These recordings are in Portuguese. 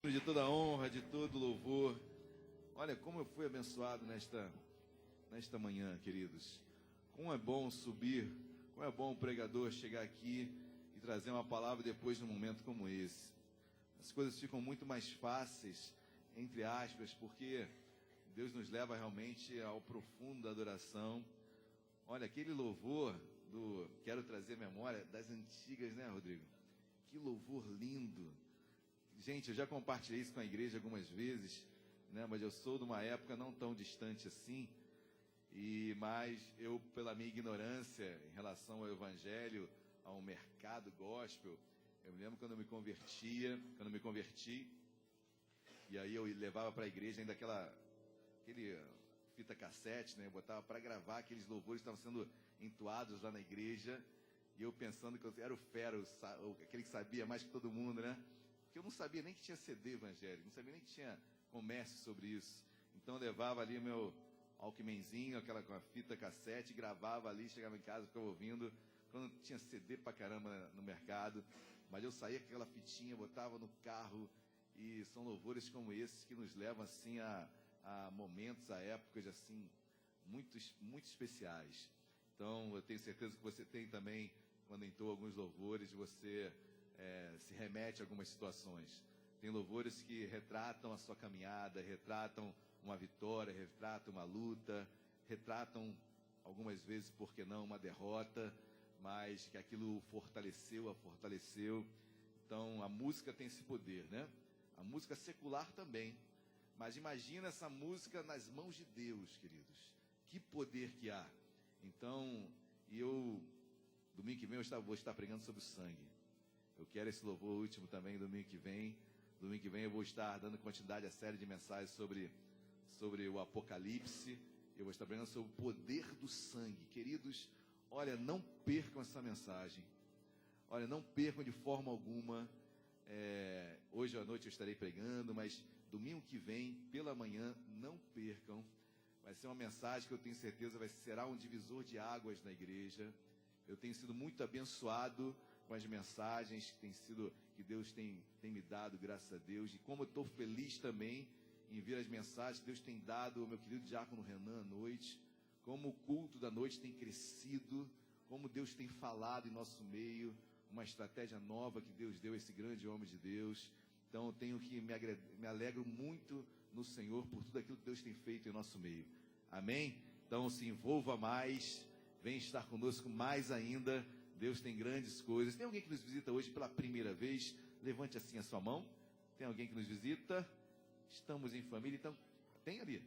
De toda honra, de todo louvor. Olha como eu fui abençoado nesta manhã, queridos. Como é bom subir, como é bom o pregador chegar aqui e trazer uma palavra depois de um momento como esse. As coisas ficam muito mais fáceis, entre aspas, porque Deus nos leva realmente ao profundo da adoração. Olha, aquele louvor do Quero Trazer Memória das antigas, né, Rodrigo? Que louvor lindo. Gente, eu já compartilhei isso com a igreja algumas vezes, né? Mas eu sou de uma época não tão distante assim, mas eu, pela minha ignorância em relação ao evangelho, ao mercado gospel, eu me lembro quando eu me converti, e aí eu levava para a igreja ainda aquele fita cassete, né? Eu botava para gravar aqueles louvores que estavam sendo entoados lá na igreja, e eu pensando que eu era o fera, aquele que sabia mais que todo mundo, né? Porque eu não sabia nem que tinha CD evangélico, não sabia nem que tinha comércio sobre isso. Então eu levava ali meu Walkmanzinho, aquela com a fita cassete, gravava ali, chegava em casa, ficava ouvindo, quando tinha CD pra caramba no mercado, mas eu saía com aquela fitinha, botava no carro, e são louvores como esses que nos levam assim a momentos, a épocas assim, muito, muito especiais. Então eu tenho certeza que você tem também, quando entoa alguns louvores, você se remete a algumas situações. Tem louvores que retratam a sua caminhada, retratam uma vitória, retratam uma luta, retratam algumas vezes, por que não, uma derrota, mas que aquilo a fortaleceu. Então a música tem esse poder, né? A música secular também, mas imagina essa música nas mãos de Deus, queridos. Que poder que há. Então, domingo que vem vou estar pregando sobre o sangue. Eu quero esse louvor último também domingo que vem. Domingo que vem eu vou estar dando continuidade à série de mensagens sobre o Apocalipse. Eu vou estar pregando sobre o poder do sangue. Queridos, olha, não percam essa mensagem. Olha, não percam de forma alguma. Hoje à noite eu estarei pregando, mas domingo que vem, pela manhã, não percam. Vai ser uma mensagem que eu tenho certeza será um divisor de águas na igreja. Eu tenho sido muito abençoado com as mensagens que Deus tem me dado, graças a Deus. E como eu estou feliz também em ver as mensagens que Deus tem dado ao meu querido diácono Renan à noite. Como o culto da noite tem crescido, como Deus tem falado em nosso meio, uma estratégia nova que Deus deu a esse grande homem de Deus. Então eu tenho que me alegro muito no Senhor por tudo aquilo que Deus tem feito em nosso meio. Amém? Então se envolva mais, vem estar conosco mais ainda. Deus tem grandes coisas. Tem alguém que nos visita hoje pela primeira vez? Levante assim a sua mão. Tem alguém que nos visita? Estamos em família, então tem ali.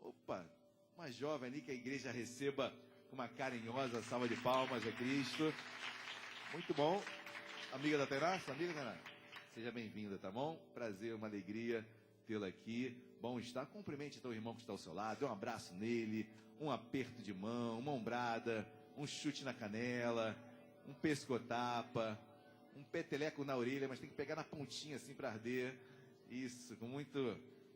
Opa, uma jovem ali que a igreja receba com uma carinhosa salva de palmas a Cristo. Muito bom. Amiga da Tainá? Sua amiga, Tainá? Seja bem-vinda, tá bom? Prazer, uma alegria tê-la aqui. Bom estar. Cumprimente então o irmão que está ao seu lado. Dê um abraço nele, um aperto de mão, uma ombrada, um chute na canela, um pescotapa, um peteleco na orelha, mas tem que pegar na pontinha assim para arder. Isso, com muito,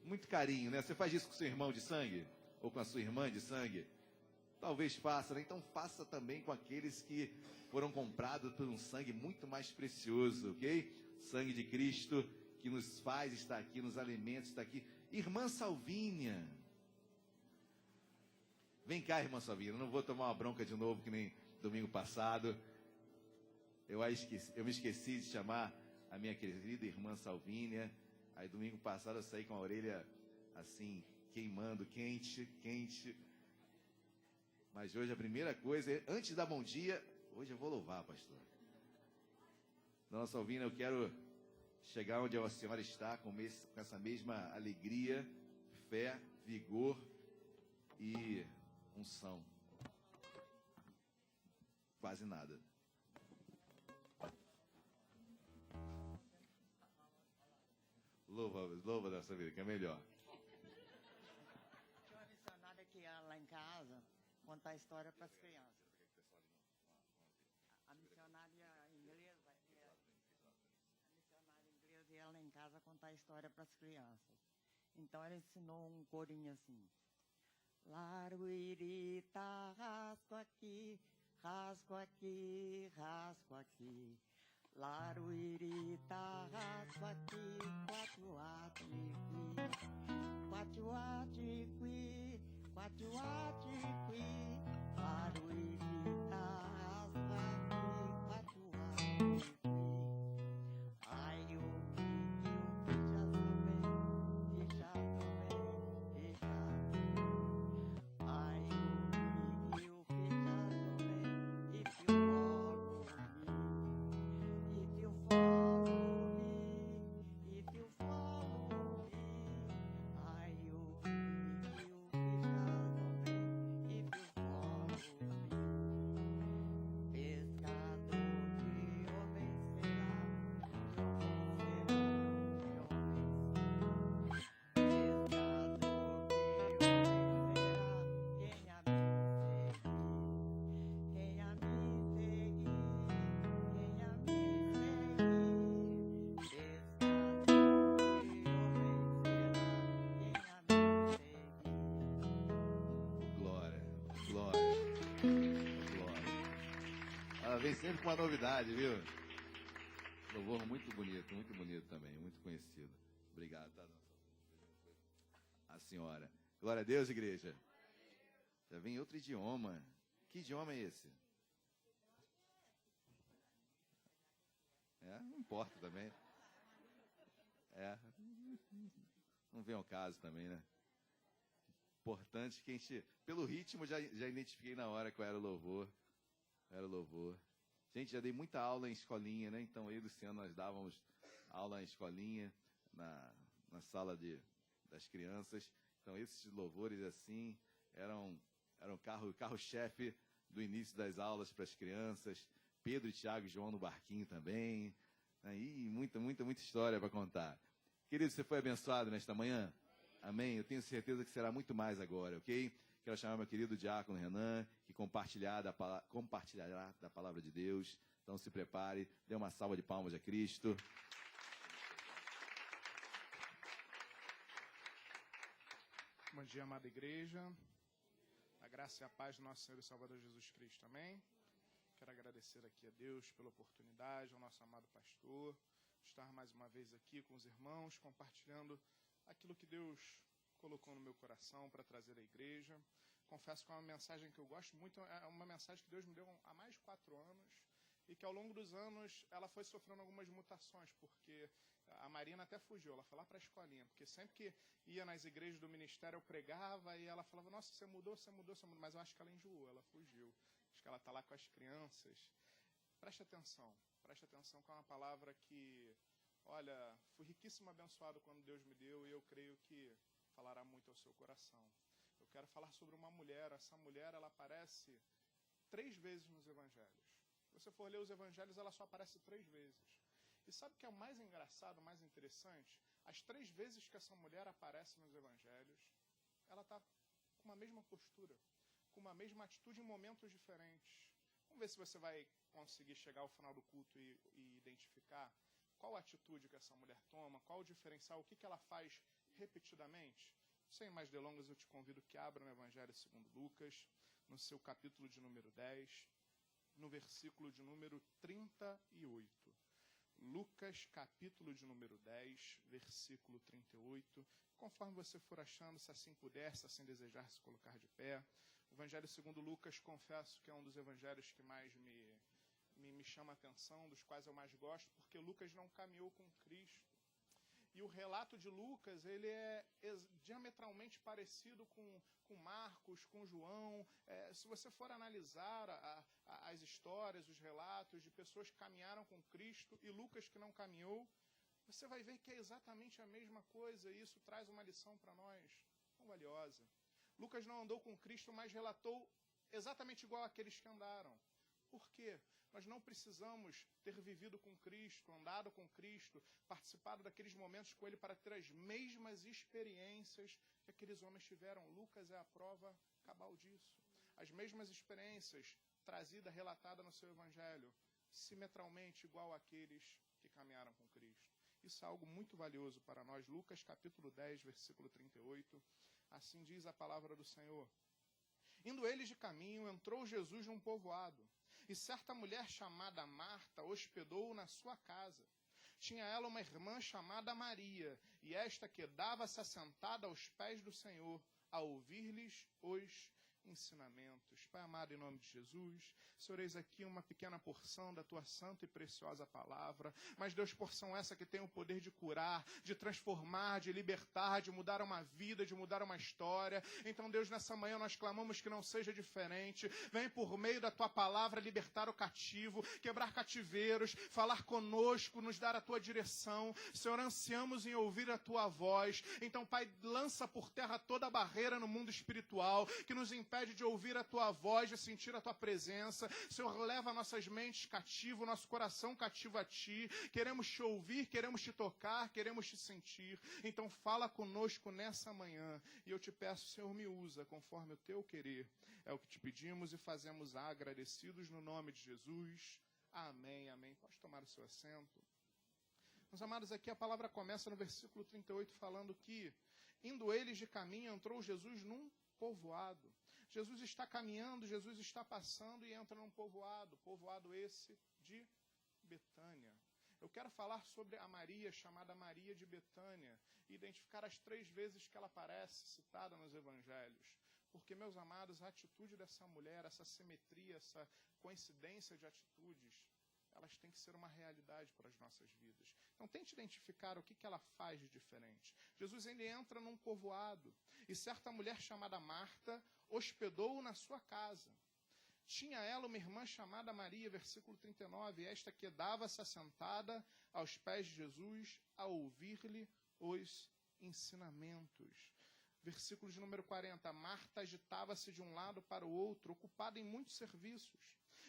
muito carinho, né? Você faz isso com seu irmão de sangue? Ou com a sua irmã de sangue? Talvez faça, né? Então faça também com aqueles que foram comprados por um sangue muito mais precioso, ok? Sangue de Cristo, que nos faz estar aqui, nos alimenta, está aqui. Irmã Salvínia. Vem cá, irmã Salvínia, não vou tomar uma bronca de novo que nem domingo passado. Eu me esqueci de chamar a minha querida irmã Salvínia. Aí domingo passado eu saí com a orelha assim, queimando, quente. Mas hoje a primeira coisa, antes de dar bom dia, hoje eu vou louvar, pastor. Dona Salvínia, eu quero chegar onde a senhora está com essa mesma alegria, fé, vigor e unção. Quase nada. Louva dessa vida, que é melhor. Tinha uma missionária que ia lá em casa contar história para as crianças. A missionária inglesa ia lá em casa contar história para as crianças. Então ela ensinou um corinho assim. Laruirita, rasco aqui, rasco aqui, rasco aqui. Laruirita, rasco aqui, 4 Vem sempre com uma novidade, viu? Louvor muito bonito também, muito conhecido. Obrigado, tá? A senhora. Glória a Deus, igreja. Já vem outro idioma. Que idioma é esse? Não importa também. Não vem ao caso também, né? Importante que a gente... Pelo ritmo, já identifiquei na hora qual era o louvor. Gente, já dei muita aula em escolinha, né? Então, eu e o Luciano, nós dávamos aula em escolinha, na sala das crianças. Então, esses louvores, assim, eram carro-chefe do início das aulas para as crianças. Pedro, Tiago e João no barquinho também. E muita história para contar. Querido, você foi abençoado nesta manhã? Amém? Eu tenho certeza que será muito mais agora, ok? Quero chamar meu querido diácono Renan, que compartilhará da palavra de Deus. Então se prepare, dê uma salva de palmas a Cristo. Bom dia, amada igreja. A graça e a paz do nosso Senhor e Salvador Jesus Cristo. Amém? Quero agradecer aqui a Deus pela oportunidade, ao nosso amado pastor, estar mais uma vez aqui com os irmãos, compartilhando aquilo que Deus colocou no meu coração para trazer à igreja. Confesso que é uma mensagem que eu gosto muito, é uma mensagem que Deus me deu há mais de 4 anos e que ao longo dos anos ela foi sofrendo algumas mutações, porque a Marina até fugiu, ela foi lá para a escolinha, porque sempre que ia nas igrejas do ministério eu pregava e ela falava, nossa, você mudou, mas eu acho que ela enjoou, ela fugiu. Acho que ela está lá com as crianças. Preste atenção que é uma palavra que, olha, fui riquíssimo abençoado quando Deus me deu e eu creio que falará muito ao seu coração. Eu quero falar sobre uma mulher. Essa mulher, ela aparece 3 vezes nos evangelhos. Se você for ler os evangelhos, ela só aparece 3 vezes. E sabe o que é o mais engraçado, o mais interessante? As 3 vezes que essa mulher aparece nos evangelhos, ela está com uma mesma postura, com uma mesma atitude em momentos diferentes. Vamos ver se você vai conseguir chegar ao final do culto e identificar qual a atitude que essa mulher toma, qual o diferencial, o que ela faz repetidamente. Sem mais delongas, eu te convido que abra no Evangelho segundo Lucas, no seu capítulo de número 10, no versículo de número 38. Lucas, capítulo de número 10, versículo 38. Conforme você for achando, se assim puder, se assim desejar, se colocar de pé. O Evangelho segundo Lucas, confesso que é um dos evangelhos que mais me chama a atenção, dos quais eu mais gosto, porque Lucas não caminhou com Cristo. E o relato de Lucas, ele é diametralmente parecido com Marcos, com João. Se você for analisar as histórias, os relatos de pessoas que caminharam com Cristo e Lucas que não caminhou, você vai ver que é exatamente a mesma coisa e isso traz uma lição para nós tão valiosa. Lucas não andou com Cristo, mas relatou exatamente igual àqueles que andaram. Por quê? Nós não precisamos ter vivido com Cristo, andado com Cristo, participado daqueles momentos com Ele para ter as mesmas experiências que aqueles homens tiveram. Lucas é a prova cabal disso. As mesmas experiências trazidas, relatadas no seu Evangelho, simetralmente igual àqueles que caminharam com Cristo. Isso é algo muito valioso para nós. Lucas capítulo 10, versículo 38. Assim diz a palavra do Senhor. Indo eles de caminho, entrou Jesus num povoado. E certa mulher chamada Marta hospedou-o na sua casa. Tinha ela uma irmã chamada Maria, e esta quedava-se assentada aos pés do Senhor, a ouvir-lhes os ensinamentos. Pai amado, em nome de Jesus, Senhor, eis aqui uma pequena porção da Tua santa e preciosa palavra, mas Deus, porção essa que tem o poder de curar, de transformar, de libertar, de mudar uma vida, de mudar uma história. Então, Deus, nessa manhã nós clamamos que não seja diferente. Vem por meio da Tua palavra libertar o cativo, quebrar cativeiros, falar conosco, nos dar a Tua direção. Senhor, ansiamos em ouvir a Tua voz. Então, Pai, lança por terra toda a barreira no mundo espiritual que nos impede de ouvir a Tua voz, de sentir a Tua presença. Senhor, leva nossas mentes cativo, nosso coração cativo a Ti. Queremos Te ouvir, queremos Te tocar, queremos Te sentir. Então fala conosco nessa manhã. E eu Te peço, Senhor, me usa conforme o Teu querer. É o que Te pedimos e fazemos agradecidos no nome de Jesus. Amém, amém. Pode tomar o seu assento. Meus amados, aqui a palavra começa no versículo 38 falando que, indo eles de caminho, entrou Jesus num povoado. Jesus está caminhando, Jesus está passando e entra num povoado esse de Betânia. Eu quero falar sobre a Maria, chamada Maria de Betânia, e identificar as 3 vezes que ela aparece citada nos evangelhos. Porque, meus amados, a atitude dessa mulher, essa simetria, essa coincidência de atitudes, elas têm que ser uma realidade para as nossas vidas. Então, tente identificar o que ela faz de diferente. Jesus, ele entra num povoado, e certa mulher chamada Marta hospedou-o na sua casa. Tinha ela uma irmã chamada Maria, versículo 39, esta quedava-se assentada aos pés de Jesus, a ouvir-lhe os ensinamentos. Versículo de número 40, Marta agitava-se de um lado para o outro, ocupada em muitos serviços.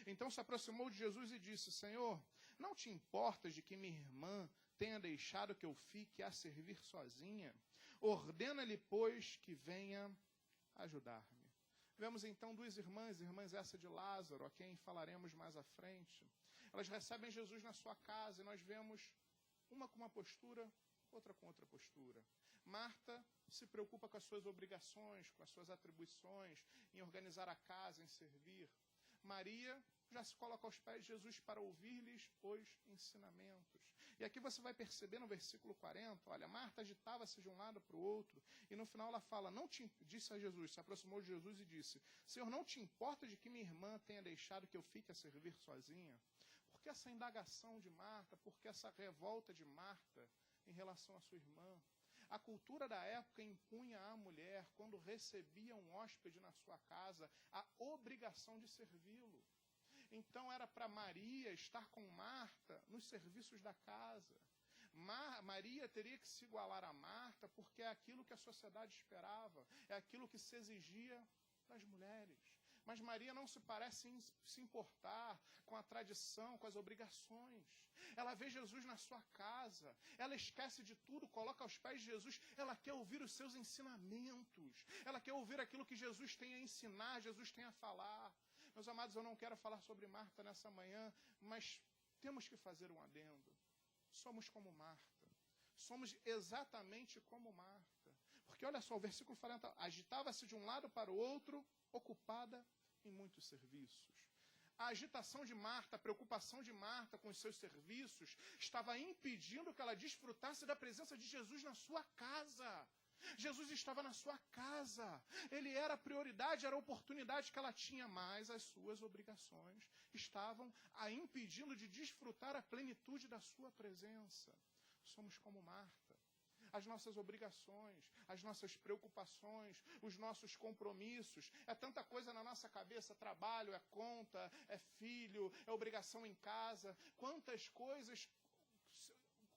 Então se aproximou de Jesus e disse, Senhor, não te importas de que minha irmã tenha deixado que eu fique a servir sozinha? Ordena-lhe, pois, que venha ajudar-me. Vemos então 2 irmãs essa de Lázaro, a quem falaremos mais à frente. Elas recebem Jesus na sua casa e nós vemos uma com uma postura, outra com outra postura. Marta se preocupa com as suas obrigações, com as suas atribuições, em organizar a casa, em servir. Maria já se coloca aos pés de Jesus para ouvir-lhes os ensinamentos. E aqui você vai perceber no versículo 40, olha, Marta agitava-se de um lado para o outro, e no final ela fala, disse a Jesus, se aproximou de Jesus e disse, Senhor, não te importa de que minha irmã tenha deixado que eu fique a servir sozinha? Por que essa indagação de Marta? Por que essa revolta de Marta em relação à sua irmã? A cultura da época impunha à mulher, quando recebia um hóspede na sua casa, a obrigação de servi-lo. Então era para Maria estar com Marta nos serviços da casa. Maria teria que se igualar a Marta, porque é aquilo que a sociedade esperava, é aquilo que se exigia das mulheres. Mas Maria não se parece se importar com a tradição, com as obrigações. Ela vê Jesus na sua casa, ela esquece de tudo, coloca aos pés de Jesus, ela quer ouvir os seus ensinamentos, ela quer ouvir aquilo que Jesus tem a ensinar, Jesus tem a falar. Meus amados, eu não quero falar sobre Marta nessa manhã, mas temos que fazer um adendo. Somos como Marta. Somos exatamente como Marta. Porque olha só, o versículo 40, agitava-se de um lado para o outro, ocupada em muitos serviços. A agitação de Marta, a preocupação de Marta com os seus serviços, estava impedindo que ela desfrutasse da presença de Jesus na sua casa. Jesus estava na sua casa. Ele era a prioridade, era a oportunidade que ela tinha, mas as suas obrigações estavam a impedindo de desfrutar a plenitude da sua presença. Somos como Marta. As nossas obrigações, as nossas preocupações, os nossos compromissos. É tanta coisa na nossa cabeça, trabalho, é conta, é filho, é obrigação em casa. Quantas coisas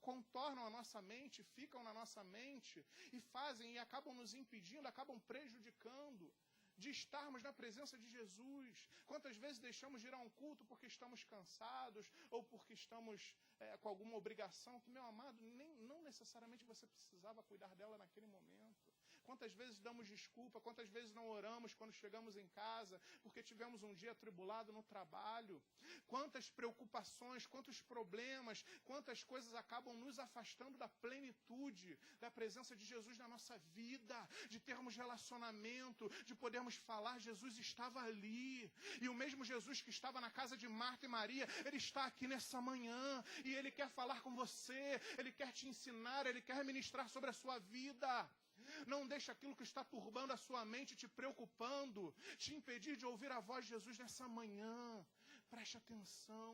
contornam a nossa mente, ficam na nossa mente e fazem e acabam nos impedindo, acabam prejudicando de estarmos na presença de Jesus. Quantas vezes deixamos de ir a um culto porque estamos cansados ou porque estamos com alguma obrigação que, meu amado, não necessariamente você precisava cuidar dela naquele momento. Quantas vezes damos desculpa, quantas vezes não oramos quando chegamos em casa porque tivemos um dia atribulado no trabalho. Quantas preocupações, quantos problemas, quantas coisas acabam nos afastando da plenitude, da presença de Jesus na nossa vida, de termos relacionamento, de podermos falar, Jesus estava ali. E o mesmo Jesus que estava na casa de Marta e Maria, Ele está aqui nessa manhã e Ele quer falar com você, Ele quer te ensinar, Ele quer ministrar sobre a sua vida. Não deixe aquilo que está turbando a sua mente, te preocupando, te impedir de ouvir a voz de Jesus nessa manhã. Preste atenção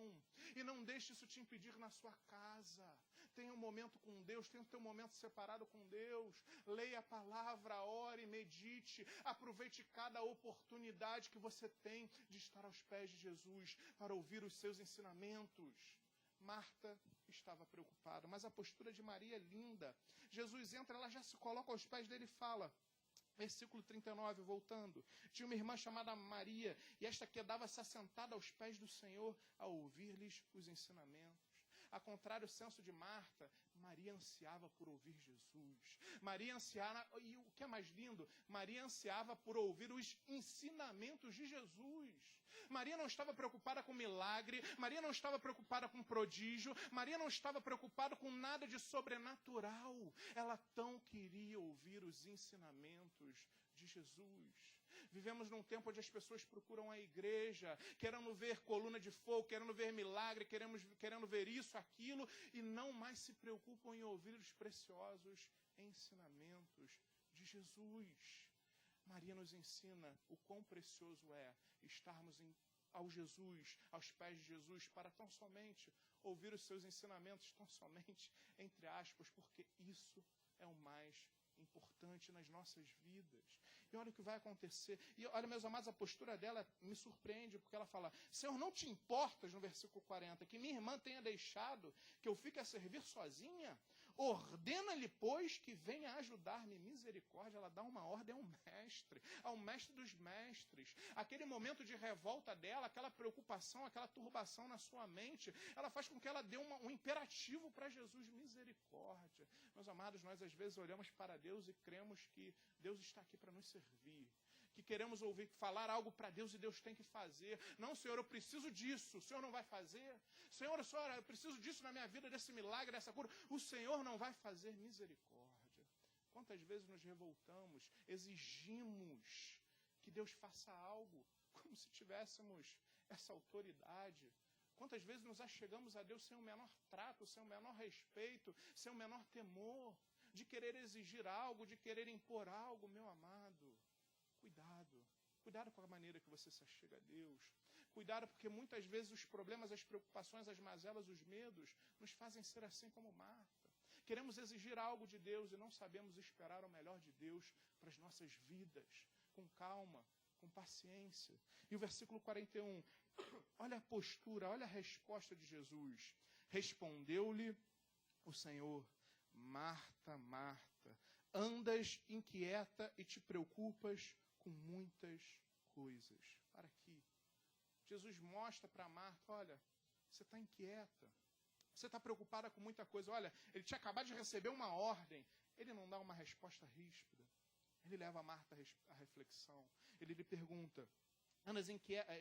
e não deixe isso te impedir na sua casa. Tenha um momento com Deus, tenha o teu momento separado com Deus. Leia a palavra, ore, medite. Aproveite cada oportunidade que você tem de estar aos pés de Jesus para ouvir os seus ensinamentos. Marta estava preocupada, mas a postura de Maria é linda. Jesus entra, ela já se coloca aos pés dele e fala, versículo 39, voltando, tinha uma irmã chamada Maria, e esta quedava-se assentada aos pés do Senhor a ouvir-lhes os ensinamentos. A contrário do senso de Marta, Maria ansiava por ouvir Jesus. Maria ansiava, e o que é mais lindo, Maria ansiava por ouvir os ensinamentos de Jesus. Maria não estava preocupada com milagre, Maria não estava preocupada com prodígio, Maria não estava preocupada com nada de sobrenatural. Ela tão queria ouvir os ensinamentos de Jesus. Vivemos num tempo onde as pessoas procuram a igreja, querendo ver coluna de fogo, querendo ver milagre, querendo ver isso, aquilo, e não mais se preocupam em ouvir os preciosos ensinamentos de Jesus. Maria nos ensina o quão precioso é estarmos aos pés de Jesus, para tão somente ouvir os seus ensinamentos, tão somente, entre aspas, porque isso é o mais importante nas nossas vidas. E olha o que vai acontecer. E olha, meus amados, a postura dela me surpreende, porque ela fala: Senhor, não te importas, no versículo 40, que minha irmã tenha deixado que eu fique a servir sozinha? Ordena-lhe, pois, que venha ajudar-me. Misericórdia, ela dá uma ordem ao mestre dos mestres. Aquele momento de revolta dela, aquela preocupação, aquela turbação na sua mente, ela faz com que ela dê um imperativo para Jesus: misericórdia. Meus amados, nós às vezes olhamos para Deus e cremos que Deus está aqui para nos servir, que queremos ouvir falar algo para Deus e Deus tem que fazer. Não, Senhor, eu preciso disso, o Senhor não vai fazer. Senhor, eu preciso disso na minha vida, desse milagre, dessa cura, o Senhor não vai fazer. Misericórdia. Quantas vezes nos revoltamos, exigimos que Deus faça algo, como se tivéssemos essa autoridade. Quantas vezes nos achegamos a Deus sem o menor trato, sem o menor respeito, sem o menor temor, de querer exigir algo, de querer impor algo. Meu amado, cuidado. Cuidado com a maneira que você se achega a Deus. Cuidado, porque muitas vezes os problemas, as preocupações, as mazelas, os medos nos fazem ser assim como Marta. Queremos exigir algo de Deus e não sabemos esperar o melhor de Deus para as nossas vidas, com calma, com paciência. E o versículo 41, olha a postura, olha a resposta de Jesus. Respondeu-lhe o Senhor: Marta, Marta, andas inquieta e te preocupas com muitas coisas. Para aqui. Jesus mostra para Marta: olha, você está inquieta, você está preocupada com muita coisa. Olha, ele tinha acabado de receber uma ordem. Ele não dá uma resposta ríspida. Ele leva a Marta à reflexão. Ele lhe pergunta,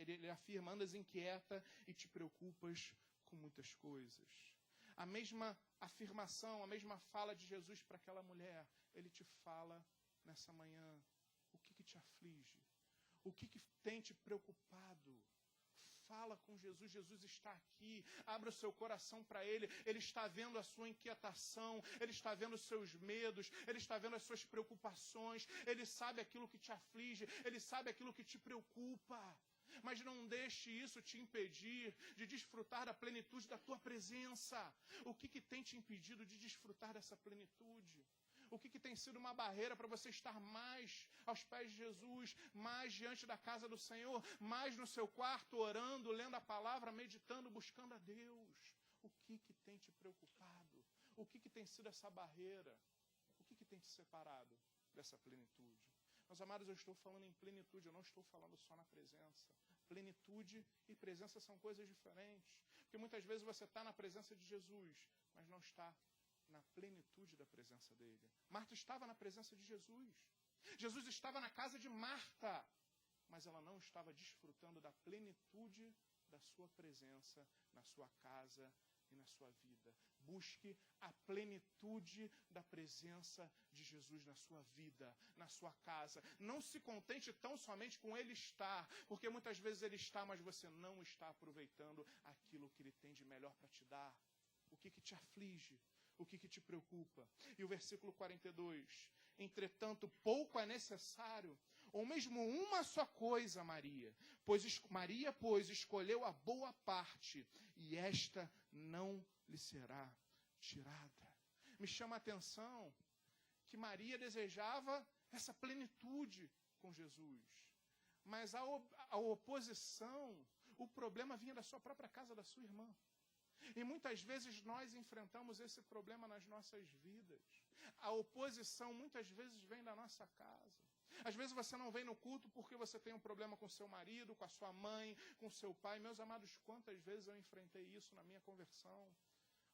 ele afirma: andas inquieta e te preocupas com muitas coisas. A mesma afirmação, a mesma fala de Jesus para aquela mulher, ele te fala nessa manhã. O que te aflige? O que tem te preocupado? Fala com Jesus, Jesus está aqui, abra o seu coração para Ele está vendo a sua inquietação, Ele está vendo os seus medos, Ele está vendo as suas preocupações, Ele sabe aquilo que te aflige, Ele sabe aquilo que te preocupa. Mas não deixe isso te impedir de desfrutar da plenitude da tua presença. O que tem te impedido de desfrutar dessa plenitude? O que tem sido uma barreira para você estar mais aos pés de Jesus, mais diante da casa do Senhor, mais no seu quarto, orando, lendo a palavra, meditando, buscando a Deus? O que tem te preocupado? O que tem sido essa barreira? O que tem te separado dessa plenitude? Meus amados, eu estou falando em plenitude, eu não estou falando só na presença. Plenitude e presença são coisas diferentes. Porque muitas vezes você está na presença de Jesus, mas não está na plenitude da presença dele. Marta estava na presença de Jesus. Jesus estava na casa de Marta, mas ela não estava desfrutando da plenitude da sua presença na sua casa e na sua vida. Busque a plenitude da presença de Jesus na sua vida, na sua casa. Não se contente tão somente com Ele estar, porque muitas vezes Ele está, mas você não está aproveitando aquilo que Ele tem de melhor para te dar. O que te aflige? O que te preocupa? E o versículo 42. Entretanto, pouco é necessário, ou mesmo uma só coisa, Maria, pois escolheu a boa parte, e esta não lhe será tirada. Me chama a atenção que Maria desejava essa plenitude com Jesus. Mas a oposição, o problema vinha da sua própria casa, da sua irmã. E muitas vezes nós enfrentamos esse problema nas nossas vidas. A oposição muitas vezes vem da nossa casa. Às vezes você não vem no culto porque você tem um problema com seu marido, com a sua mãe, com seu pai. Meus amados, quantas vezes eu enfrentei isso na minha conversão?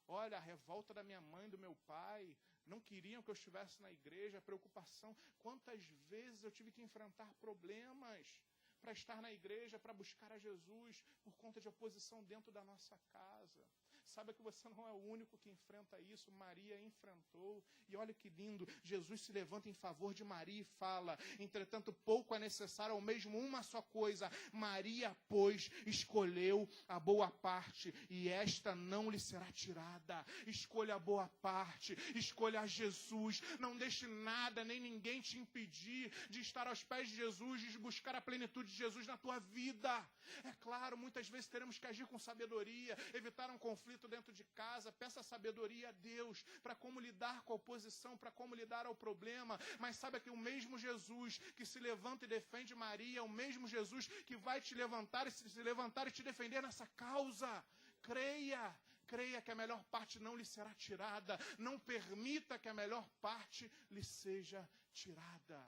Olha, a revolta da minha mãe, do meu pai, não queriam que eu estivesse na igreja, a preocupação. Quantas vezes eu tive que enfrentar problemas para estar na igreja, para buscar a Jesus, por conta de oposição dentro da nossa casa. Saiba que você não é o único que enfrenta isso. Maria enfrentou. E olha que lindo, Jesus se levanta em favor de Maria e fala: entretanto, pouco é necessário, ou mesmo uma só coisa. Maria, pois, escolheu a boa parte, e esta não lhe será tirada. Escolha a boa parte, escolha Jesus. Não deixe nada, nem ninguém te impedir de estar aos pés de Jesus, de buscar a plenitude de Jesus na tua vida. É claro, muitas vezes teremos que agir com sabedoria, evitar um conflito dentro de casa. Peça sabedoria a Deus para como lidar com a oposição, para como lidar ao problema. Mas saiba que o mesmo Jesus que se levanta e defende Maria, é o mesmo Jesus que vai te levantar e te defender nessa causa. Creia que a melhor parte não lhe será tirada. Não permita que a melhor parte lhe seja tirada.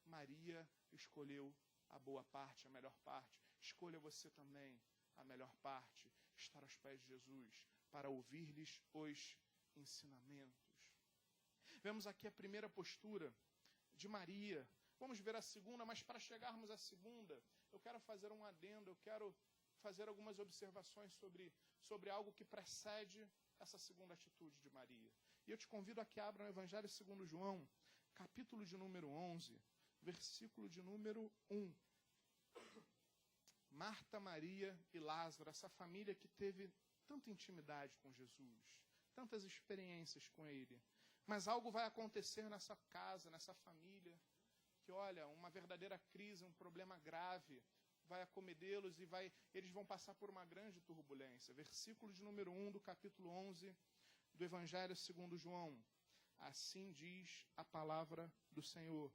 Maria escolheu a boa parte, a melhor parte. Escolha você também a melhor parte, estar aos pés de Jesus, para ouvir-lhes os ensinamentos. Vemos aqui a primeira postura de Maria. Vamos ver a segunda, mas para chegarmos à segunda, eu quero fazer um adendo, eu quero fazer algumas observações sobre algo que precede essa segunda atitude de Maria. E eu te convido a que abra o Evangelho segundo João, capítulo de número 11, versículo de número 1. Marta, Maria e Lázaro, essa família que teve tanta intimidade com Jesus, tantas experiências com Ele. Mas algo vai acontecer nessa casa, nessa família, que olha, uma verdadeira crise, um problema grave, vai acomedê-los e eles vão passar por uma grande turbulência. Versículo de número 1 do capítulo 11 do Evangelho segundo João. Assim diz a palavra do Senhor.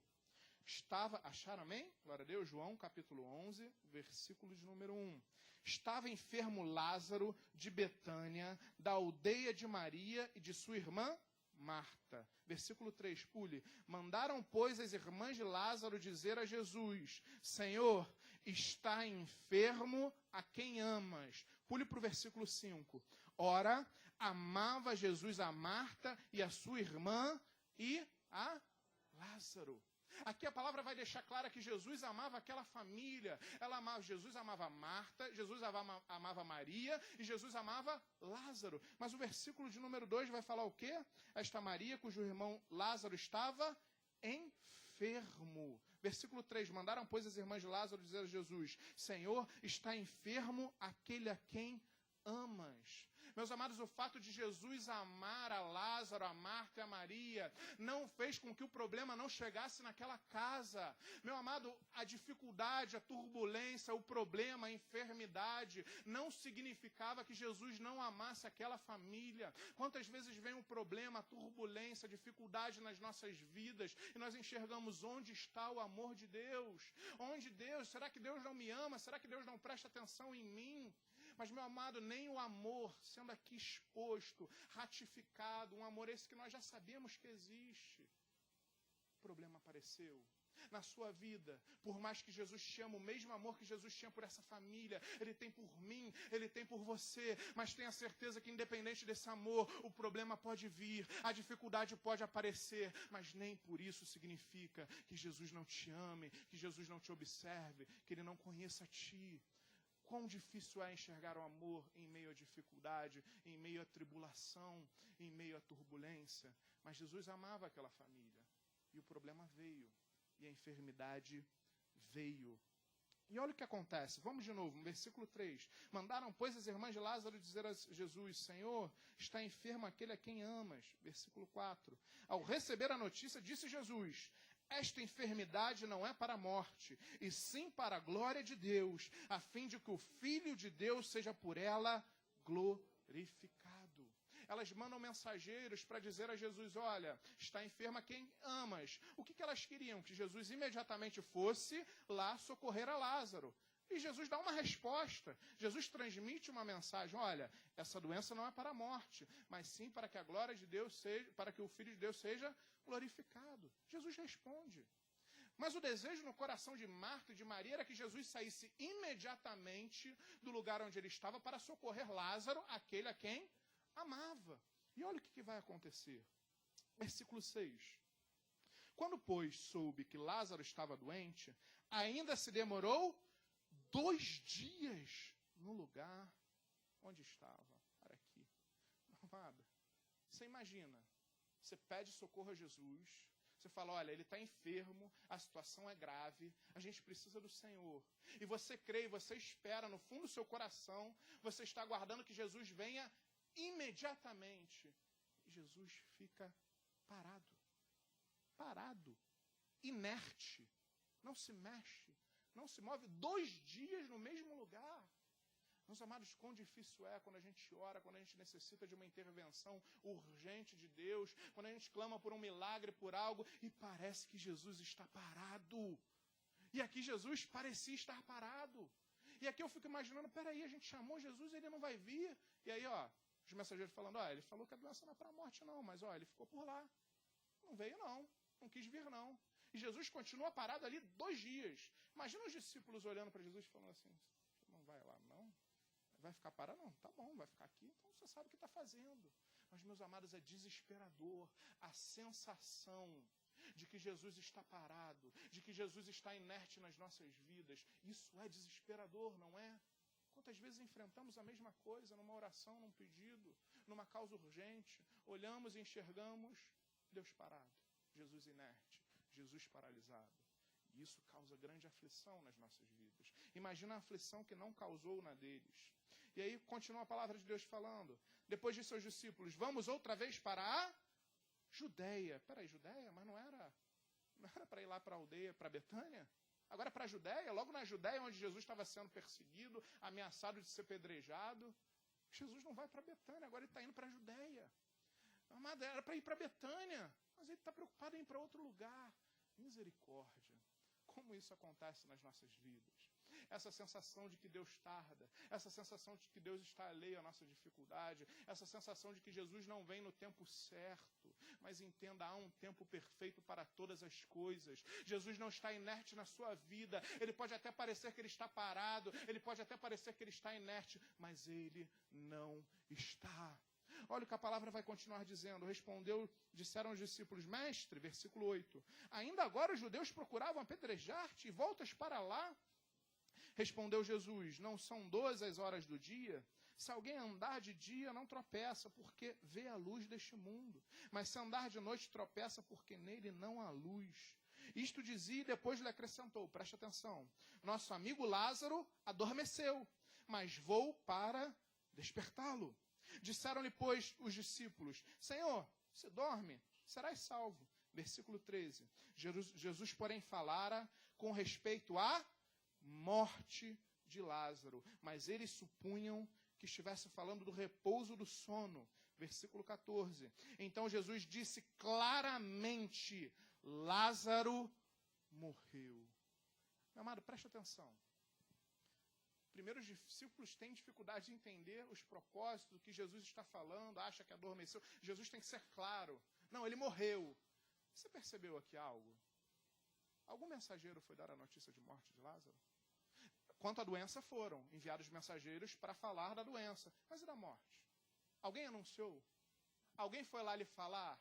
Acharam, amém? Glória a Deus. João, capítulo 11, versículo de número 1. Estava enfermo Lázaro de Betânia, da aldeia de Maria e de sua irmã Marta. Versículo 3, pule. Mandaram, pois, as irmãs de Lázaro dizer a Jesus: Senhor, está enfermo a quem amas. Pule para o versículo 5. Ora, amava Jesus a Marta e a sua irmã e a Lázaro. Aqui a palavra vai deixar clara que Jesus amava aquela família. Jesus amava Marta, Jesus amava Maria e Jesus amava Lázaro. Mas o versículo de número 2 vai falar o quê? Esta Maria, cujo irmão Lázaro estava enfermo. Versículo 3, mandaram, pois, as irmãs de Lázaro dizer a Jesus: Senhor, está enfermo aquele a quem amas. Meus amados, o fato de Jesus amar a Lázaro, a Marta e a Maria, não fez com que o problema não chegasse naquela casa. Meu amado, a dificuldade, a turbulência, o problema, a enfermidade, não significava que Jesus não amasse aquela família. Quantas vezes vem um problema, a turbulência, a dificuldade nas nossas vidas, e nós enxergamos onde está o amor de Deus? Onde Deus? Será que Deus não me ama? Será que Deus não presta atenção em mim? Mas, meu amado, nem o amor, sendo aqui exposto, ratificado, um amor esse que nós já sabemos que existe, o problema apareceu. Na sua vida, por mais que Jesus te ama, o mesmo amor que Jesus tinha por essa família, Ele tem por mim, Ele tem por você, mas tenha certeza que independente desse amor, o problema pode vir, a dificuldade pode aparecer, mas nem por isso significa que Jesus não te ame, que Jesus não te observe, que Ele não conheça a ti. Quão difícil é enxergar o amor em meio à dificuldade, em meio à tribulação, em meio à turbulência. Mas Jesus amava aquela família. E o problema veio. E a enfermidade veio. E olha o que acontece. Vamos de novo, no versículo 3. Mandaram, pois, as irmãs de Lázaro dizer a Jesus: Senhor, está enfermo aquele a quem amas. Versículo 4. Ao receber a notícia, disse Jesus: esta enfermidade não é para a morte, e sim para a glória de Deus, a fim de que o Filho de Deus seja por ela glorificado. Elas mandam mensageiros para dizer a Jesus: olha, está enferma quem amas. O que elas queriam? Que Jesus imediatamente fosse lá socorrer a Lázaro. E Jesus dá uma resposta. Jesus transmite uma mensagem: olha, essa doença não é para a morte, mas sim para que a glória de Deus seja, para que o Filho de Deus seja glorificado. Jesus responde. Mas o desejo no coração de Marta e de Maria era que Jesus saísse imediatamente do lugar onde ele estava para socorrer Lázaro, aquele a quem amava. E olha o que vai acontecer. Versículo 6. Quando, pois, soube que Lázaro estava doente, ainda se demorou 2 dias no lugar onde estava. Para aqui. amado, você imagina, você pede socorro a Jesus, você fala, olha, ele está enfermo, a situação é grave, a gente precisa do Senhor. E você crê, e você espera no fundo do seu coração, você está aguardando que Jesus venha imediatamente. E Jesus fica parado, inerte, não se mexe, não se move 2 dias no mesmo lugar. Meus amados, quão difícil é quando a gente ora, quando a gente necessita de uma intervenção urgente de Deus, quando a gente clama por um milagre, por algo, e parece que Jesus está parado. E aqui Jesus parecia estar parado. E aqui eu fico imaginando, peraí, a gente chamou Jesus e ele não vai vir. E aí, os mensageiros falando, ele falou que a doença não é para a morte não, mas ele ficou por lá. Não veio não quis vir não. E Jesus continua parado ali 2 dias. Imagina os discípulos olhando para Jesus e falando assim, não vai lá não? Vai ficar parado? Não, tá bom, vai ficar aqui, então você sabe o que está fazendo. Mas, meus amados, é desesperador a sensação de que Jesus está parado, de que Jesus está inerte nas nossas vidas. Isso é desesperador, não é? Quantas vezes enfrentamos a mesma coisa numa oração, num pedido, numa causa urgente, olhamos e enxergamos Deus parado, Jesus inerte, Jesus paralisado. E isso causa grande aflição nas nossas vidas. Imagina a aflição que não causou na deles. E aí continua a palavra de Deus falando. Depois de seus discípulos, vamos outra vez para a Judéia. Peraí, Judéia? Mas não era para ir lá para a aldeia, para Betânia? Agora para a Judéia, logo na Judéia, onde Jesus estava sendo perseguido, ameaçado de ser pedrejado. Jesus não vai para Betânia, agora ele está indo para a Judéia. Amado, era para ir para Betânia, mas ele está preocupado em ir para outro lugar. Misericórdia. Como isso acontece nas nossas vidas? Essa sensação de que Deus tarda, essa sensação de que Deus está alheio à nossa dificuldade, essa sensação de que Jesus não vem no tempo certo, mas entenda, há um tempo perfeito para todas as coisas. Jesus não está inerte na sua vida, ele pode até parecer que ele está parado, ele pode até parecer que ele está inerte, mas ele não está. Olha o que a palavra vai continuar dizendo. Disseram os discípulos, mestre, versículo 8, ainda agora os judeus procuravam apedrejar-te e voltas para lá? Respondeu Jesus, não são 12 as horas do dia? Se alguém andar de dia, não tropeça, porque vê a luz deste mundo. Mas se andar de noite, tropeça, porque nele não há luz. Isto dizia e depois lhe acrescentou, preste atenção, nosso amigo Lázaro adormeceu, mas vou para despertá-lo. Disseram-lhe, pois, os discípulos, Senhor, se dorme, serás salvo. Versículo 13. Jesus, porém, falara com respeito à morte de Lázaro, mas eles supunham que estivesse falando do repouso do sono. Versículo 14. Então Jesus disse claramente, Lázaro morreu. Meu amado, preste atenção. Primeiro, os discípulos têm dificuldade de entender os propósitos do que Jesus está falando, acha que adormeceu. Jesus tem que ser claro. Não, ele morreu. Você percebeu aqui algo? Algum mensageiro foi dar a notícia de morte de Lázaro? Quanto à doença, foram enviados mensageiros para falar da doença. Mas e da morte? Alguém anunciou? Alguém foi lá lhe falar?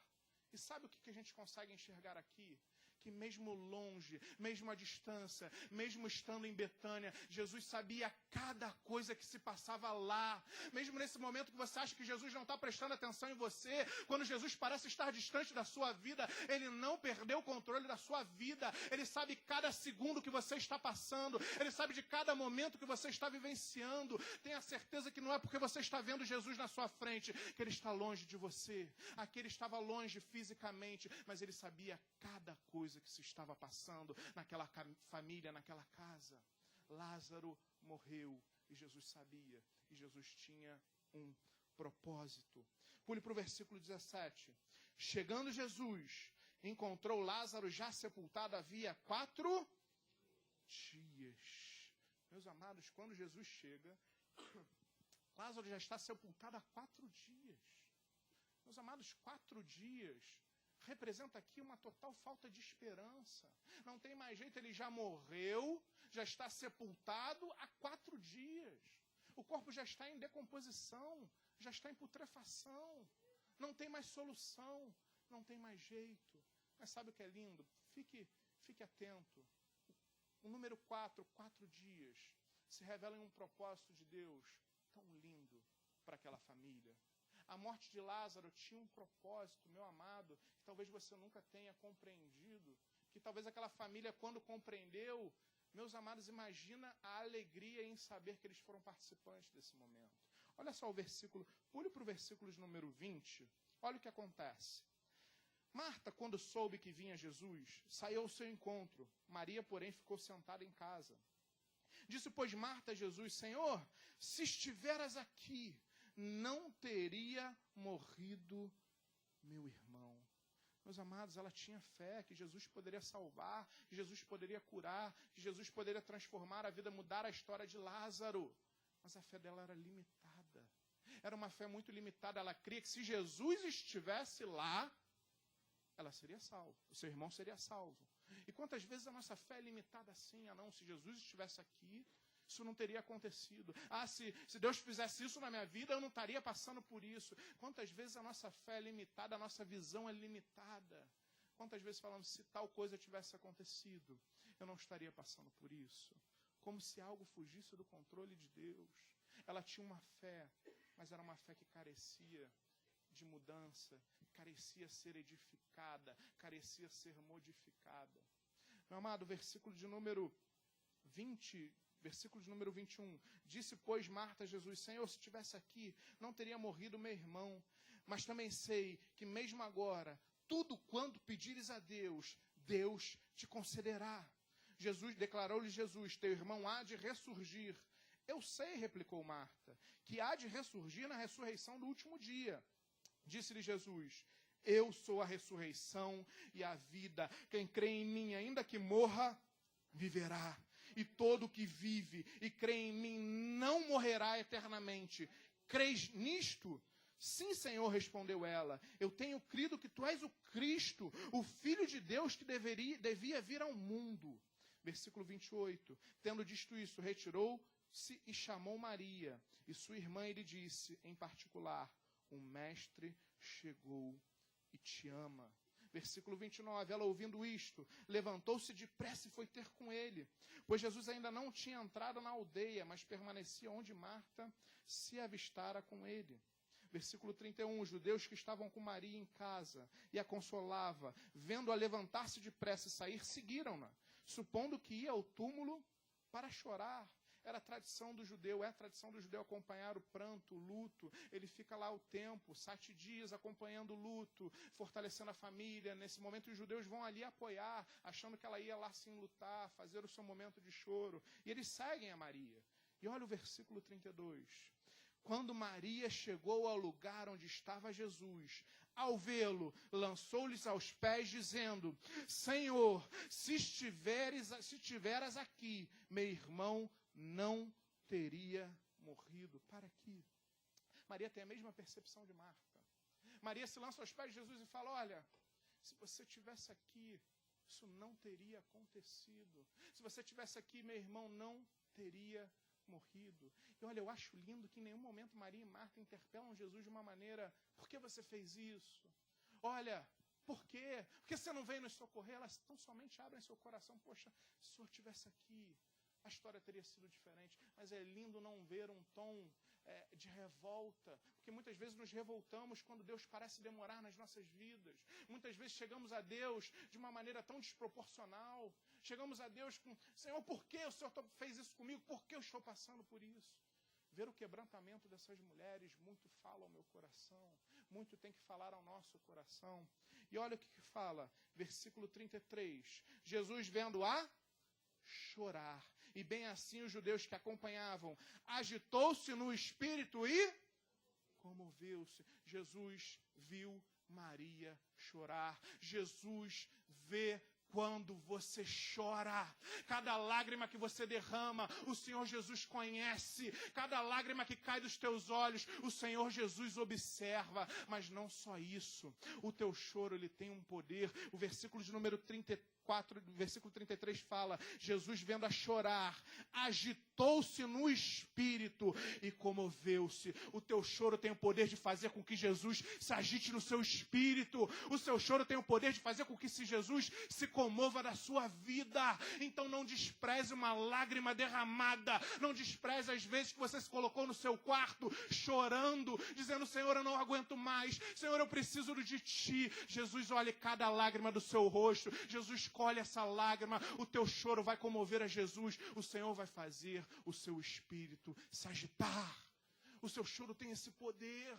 E sabe o que a gente consegue enxergar aqui? Que mesmo longe, mesmo à distância, mesmo estando em Betânia, Jesus sabia cada coisa que se passava lá. Mesmo nesse momento que você acha que Jesus não está prestando atenção em você, quando Jesus parece estar distante da sua vida, ele não perdeu o controle da sua vida. Ele sabe cada segundo que você está passando, ele sabe de cada momento que você está vivenciando. Tenha certeza que não é porque você está vendo Jesus na sua frente, que ele está longe de você. Aqui ele estava longe fisicamente, mas ele sabia cada coisa que se estava passando naquela família, naquela casa. Lázaro morreu e Jesus sabia, e Jesus tinha um propósito. Pule para o versículo 17. Chegando Jesus, encontrou Lázaro já sepultado havia 4 dias. Meus amados, quando Jesus chega, Lázaro já está sepultado há 4 dias. Meus amados, 4 dias representa aqui uma total falta de esperança. Não tem mais jeito, ele já morreu, já está sepultado há 4 dias. O corpo já está em decomposição, já está em putrefação. Não tem mais solução, não tem mais jeito. Mas sabe o que é lindo? Fique atento. O número 4 dias, se revela em um propósito de Deus tão lindo para aquela família. A morte de Lázaro tinha um propósito, meu amado, que talvez você nunca tenha compreendido, que talvez aquela família, quando compreendeu, meus amados, imagina a alegria em saber que eles foram participantes desse momento. Olha só o versículo, pule para o versículo de número 20, olha o que acontece. Marta, quando soube que vinha Jesus, saiu ao seu encontro. Maria, porém, ficou sentada em casa. Disse, pois, Marta a Jesus, Senhor, se estiveras aqui, não teria morrido meu irmão. Meus amados, ela tinha fé que Jesus poderia salvar, que Jesus poderia curar, que Jesus poderia transformar a vida, mudar a história de Lázaro. Mas a fé dela era limitada. Era uma fé muito limitada. Ela cria que se Jesus estivesse lá, ela seria salva, o seu irmão seria salvo. E quantas vezes a nossa fé é limitada assim? Não, se Jesus estivesse aqui, isso não teria acontecido. Se Deus fizesse isso na minha vida, eu não estaria passando por isso. Quantas vezes a nossa fé é limitada, a nossa visão é limitada. Quantas vezes falamos, se tal coisa tivesse acontecido, eu não estaria passando por isso. Como se algo fugisse do controle de Deus. Ela tinha uma fé, mas era uma fé que carecia de mudança, carecia ser edificada, carecia ser modificada. Meu amado, versículo de número 20, versículo de número 21. Disse, pois, Marta a Jesus, Senhor, se estivesse aqui, não teria morrido meu irmão. Mas também sei que mesmo agora, tudo quanto pedires a Deus, Deus te concederá. Declarou-lhe Jesus, teu irmão há de ressurgir. Eu sei, replicou Marta, que há de ressurgir na ressurreição do último dia. Disse-lhe Jesus, eu sou a ressurreição e a vida. Quem crê em mim, ainda que morra, viverá. E todo que vive e crê em mim não morrerá eternamente. Crês nisto? Sim, Senhor, respondeu ela. Eu tenho crido que tu és o Cristo, o Filho de Deus que devia vir ao mundo. Versículo 28. Tendo dito isso, retirou-se e chamou Maria. E sua irmã lhe disse, em particular, o mestre chegou e te ama. Versículo 29, ela ouvindo isto, levantou-se depressa e foi ter com ele, pois Jesus ainda não tinha entrado na aldeia, mas permanecia onde Marta se avistara com ele. Versículo 31, os judeus que estavam com Maria em casa e a consolava, vendo-a levantar-se depressa e sair, seguiram-na, supondo que ia ao túmulo para chorar. Era a tradição do judeu, é a tradição do judeu acompanhar o pranto, o luto. Ele fica lá o tempo, 7 dias acompanhando o luto, fortalecendo a família. Nesse momento os judeus vão ali apoiar, achando que ela ia lá se enlutar, fazer o seu momento de choro. E eles seguem a Maria. E olha o versículo 32. Quando Maria chegou ao lugar onde estava Jesus, ao vê-lo, lançou-lhes aos pés, dizendo, Senhor, se estiveras aqui, meu irmão não teria morrido. Para aqui. Maria tem a mesma percepção de Marta. Maria se lança aos pés de Jesus e fala, olha, se você estivesse aqui, isso não teria acontecido. Se você estivesse aqui, meu irmão não teria morrido. E olha, eu acho lindo que em nenhum momento Maria e Marta interpelam Jesus de uma maneira, por que você fez isso? Olha, por quê? Por que você não veio nos socorrer? Elas tão somente abrem seu coração, poxa, se o Senhor estivesse aqui, a história teria sido diferente. Mas é lindo não ver um tom de revolta, porque muitas vezes nos revoltamos quando Deus parece demorar nas nossas vidas. Muitas vezes chegamos a Deus de uma maneira tão desproporcional. Chegamos a Deus com, Senhor, por que o Senhor fez isso comigo? Por que eu estou passando por isso? Ver o quebrantamento dessas mulheres, muito fala ao meu coração, muito tem que falar ao nosso coração. E olha o que fala, versículo 33, Jesus vendo-a chorar, e bem assim os judeus que acompanhavam, agitou-se no espírito e comoveu-se. Jesus viu Maria chorar, Jesus vê quando você chora, cada lágrima que você derrama, o Senhor Jesus conhece, cada lágrima que cai dos teus olhos, o Senhor Jesus observa, mas não só isso, o teu choro ele tem um poder. O versículo de número 34, versículo 33 fala, Jesus vendo-a chorar, agitou-se no espírito e comoveu-se. O teu choro tem o poder de fazer com que Jesus se agite no seu espírito, o seu choro tem o poder de fazer com que se Jesus se comova da sua vida. Então não despreze uma lágrima derramada. Não despreze as vezes que você se colocou no seu quarto chorando, dizendo: Senhor, eu não aguento mais. Senhor, eu preciso de Ti. Jesus olha cada lágrima do seu rosto. Jesus colhe essa lágrima. O teu choro vai comover a Jesus. O Senhor vai fazer o seu espírito se agitar. O seu choro tem esse poder.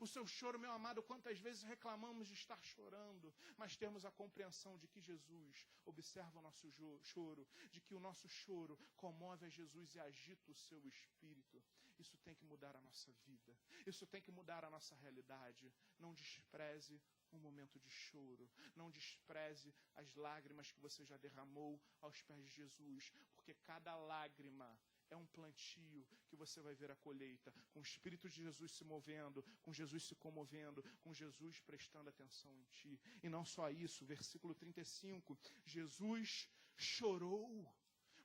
O seu choro, meu amado, quantas vezes reclamamos de estar chorando, mas temos a compreensão de que Jesus observa o nosso choro, de que o nosso choro comove a Jesus e agita o seu espírito. Isso tem que mudar a nossa vida. Isso tem que mudar a nossa realidade. Não despreze um momento de choro. Não despreze as lágrimas que você já derramou aos pés de Jesus, porque cada lágrima é um plantio que você vai ver a colheita, com o Espírito de Jesus se movendo, com Jesus se comovendo, com Jesus prestando atenção em ti. E não só isso, versículo 35, Jesus chorou.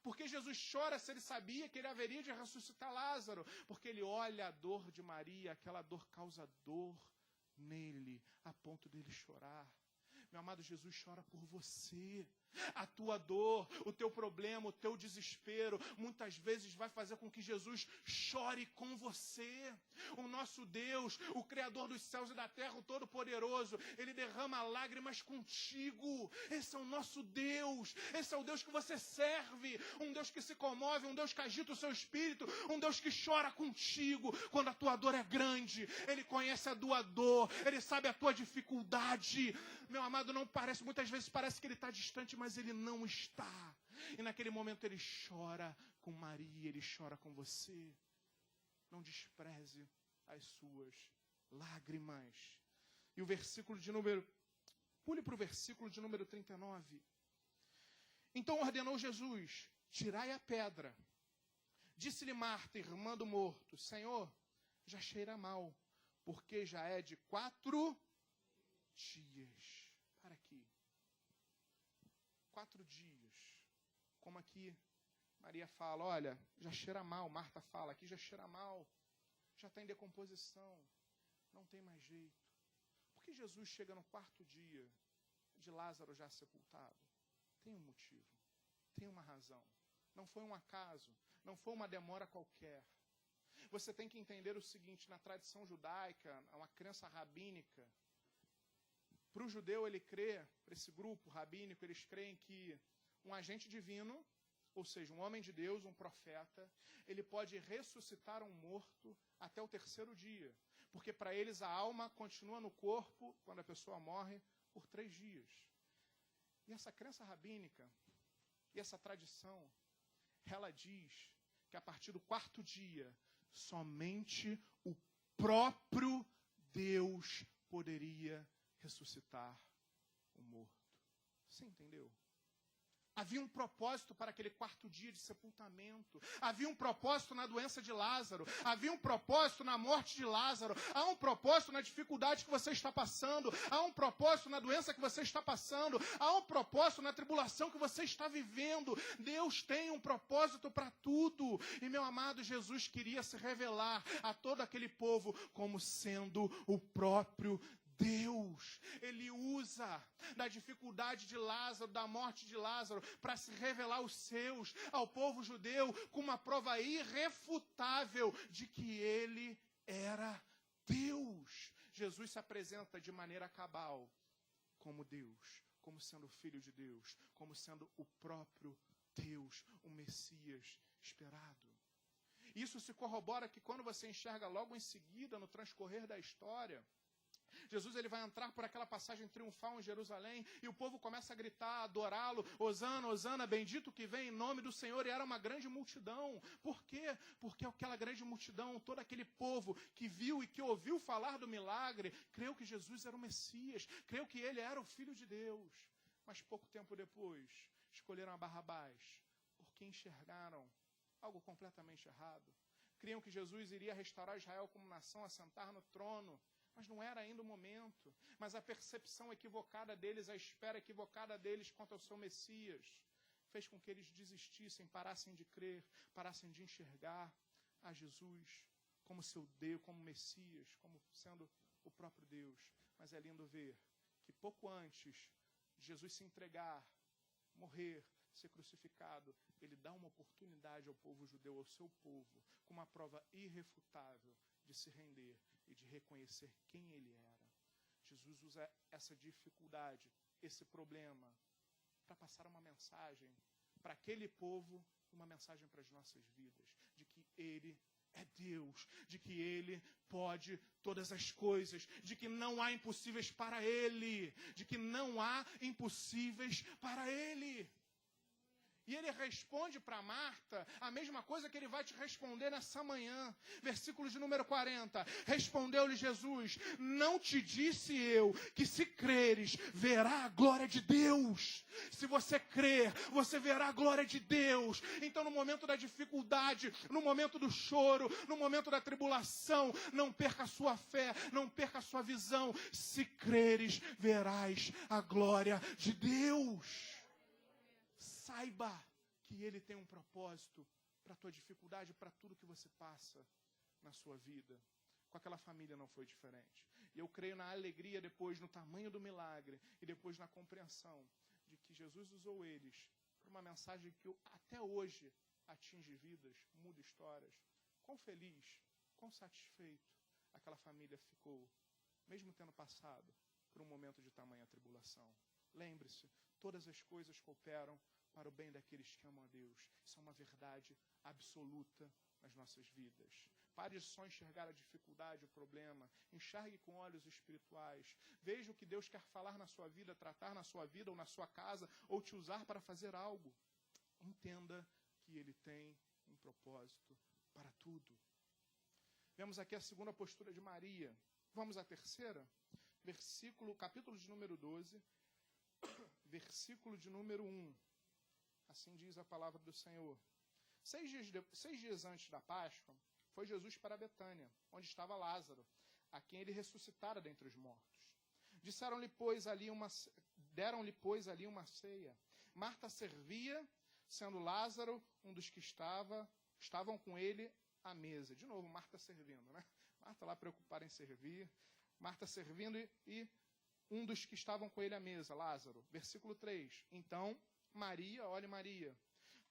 Por que Jesus chora se ele sabia que ele haveria de ressuscitar Lázaro? Porque ele olha a dor de Maria, aquela dor causa dor nele, a ponto dele chorar. Meu amado, Jesus chora por você. A tua dor, o teu problema, o teu desespero, muitas vezes vai fazer com que Jesus chore com você. O nosso Deus, o Criador dos céus e da terra, o Todo-Poderoso, Ele derrama lágrimas contigo. Esse é o nosso Deus. Esse é o Deus que você serve. Um Deus que se comove, um Deus que agita o seu espírito, um Deus que chora contigo quando a tua dor é grande. Ele conhece a tua dor, Ele sabe a tua dificuldade. Meu amado, não parece, muitas vezes parece que Ele está distante, mas Ele não está. E naquele momento Ele chora com Maria, Ele chora com você. Não despreze as suas lágrimas. E o versículo de número... Pule para o versículo de número 39. Então ordenou Jesus: tirai a pedra. Disse-lhe Marta, irmã do morto: Senhor, já cheira mal, porque já é de 4 dias. Para aqui. 4 dias. Como aqui Maria fala: olha, já cheira mal. Marta fala: aqui já cheira mal. Já está em decomposição. Não tem mais jeito. Por que Jesus chega no 4º dia de Lázaro já sepultado? Tem um motivo. Tem uma razão. Não foi um acaso. Não foi uma demora qualquer. Você tem que entender o seguinte: na tradição judaica, uma crença rabínica, para o judeu, ele crê, para esse grupo rabínico, eles creem que um agente divino, ou seja, um homem de Deus, um profeta, ele pode ressuscitar um morto até o 3º dia. Porque para eles a alma continua no corpo, quando a pessoa morre, por 3 dias. E essa crença rabínica, e essa tradição, ela diz que a partir do 4º dia, somente o próprio Deus poderia ressuscitar o morto. Você entendeu? Havia um propósito para aquele 4º dia de sepultamento. Havia um propósito na doença de Lázaro. Havia um propósito na morte de Lázaro. Há um propósito na dificuldade que você está passando. Há um propósito na doença que você está passando. Há um propósito na tribulação que você está vivendo. Deus tem um propósito para tudo. E, meu amado, Jesus queria se revelar a todo aquele povo como sendo o próprio Deus. Ele usa da dificuldade de Lázaro, da morte de Lázaro, para se revelar aos seus, ao povo judeu, com uma prova irrefutável de que ele era Deus. Jesus se apresenta de maneira cabal como Deus, como sendo filho de Deus, como sendo o próprio Deus, o Messias esperado. Isso se corrobora que quando você enxerga logo em seguida, no transcorrer da história, Jesus ele vai entrar por aquela passagem triunfal em Jerusalém e o povo começa a gritar, a adorá-lo: Hosana, Hosana, bendito que vem em nome do Senhor. E era uma grande multidão. Por quê? Porque aquela grande multidão, todo aquele povo que viu e que ouviu falar do milagre, creu que Jesus era o Messias, creu que ele era o Filho de Deus. Mas pouco tempo depois, escolheram a Barrabás, porque enxergaram algo completamente errado. Criam que Jesus iria restaurar Israel como nação, assentar no trono. Mas não era ainda o momento. Mas a percepção equivocada deles, a espera equivocada deles quanto ao seu Messias, fez com que eles desistissem, parassem de crer, parassem de enxergar a Jesus como seu Deus, como Messias, como sendo o próprio Deus. Mas é lindo ver que pouco antes de Jesus se entregar morrer, ser crucificado, ele dá uma oportunidade ao povo judeu, ao seu povo, com uma prova irrefutável de se render e de reconhecer quem ele era. Jesus usa essa dificuldade, esse problema, para passar uma mensagem para aquele povo, uma mensagem para as nossas vidas, de que ele é Deus, de que ele pode todas as coisas, de que não há impossíveis para ele, de que não há impossíveis para ele. E ele responde para Marta a mesma coisa que ele vai te responder nessa manhã. Versículo de número 40. Respondeu-lhe Jesus: não te disse eu que se creres, verá a glória de Deus. Se você crer, você verá a glória de Deus. Então no momento da dificuldade, no momento do choro, no momento da tribulação, não perca a sua fé, não perca a sua visão. Se creres, verás a glória de Deus. Saiba que ele tem um propósito para a tua dificuldade, para tudo que você passa na sua vida. Com aquela família não foi diferente. E eu creio na alegria depois, no tamanho do milagre, e depois na compreensão de que Jesus usou eles para uma mensagem que até hoje atinge vidas, muda histórias. Quão feliz, quão satisfeito aquela família ficou, mesmo tendo passado por um momento de tamanha tribulação. Lembre-se, todas as coisas cooperam para o bem daqueles que amam a Deus. Isso é uma verdade absoluta nas nossas vidas. Pare de só enxergar a dificuldade, o problema. Enxergue com olhos espirituais. Veja o que Deus quer falar na sua vida, tratar na sua vida ou na sua casa, ou te usar para fazer algo. Entenda que Ele tem um propósito para tudo. Vemos aqui a segunda postura de Maria. Vamos à terceira? Capítulo de número 12, versículo de número 1. Assim diz a palavra do Senhor. 6 dias antes da Páscoa, foi Jesus para Betânia, onde estava Lázaro, a quem ele ressuscitara dentre os mortos. Deram-lhe, pois, ali uma ceia. Marta servia, sendo Lázaro um dos que estavam com ele à mesa. De novo, Marta servindo, né? Marta lá preocupada em servir. Marta servindo e um dos que estavam com ele à mesa, Lázaro. Versículo 3. Então, Maria,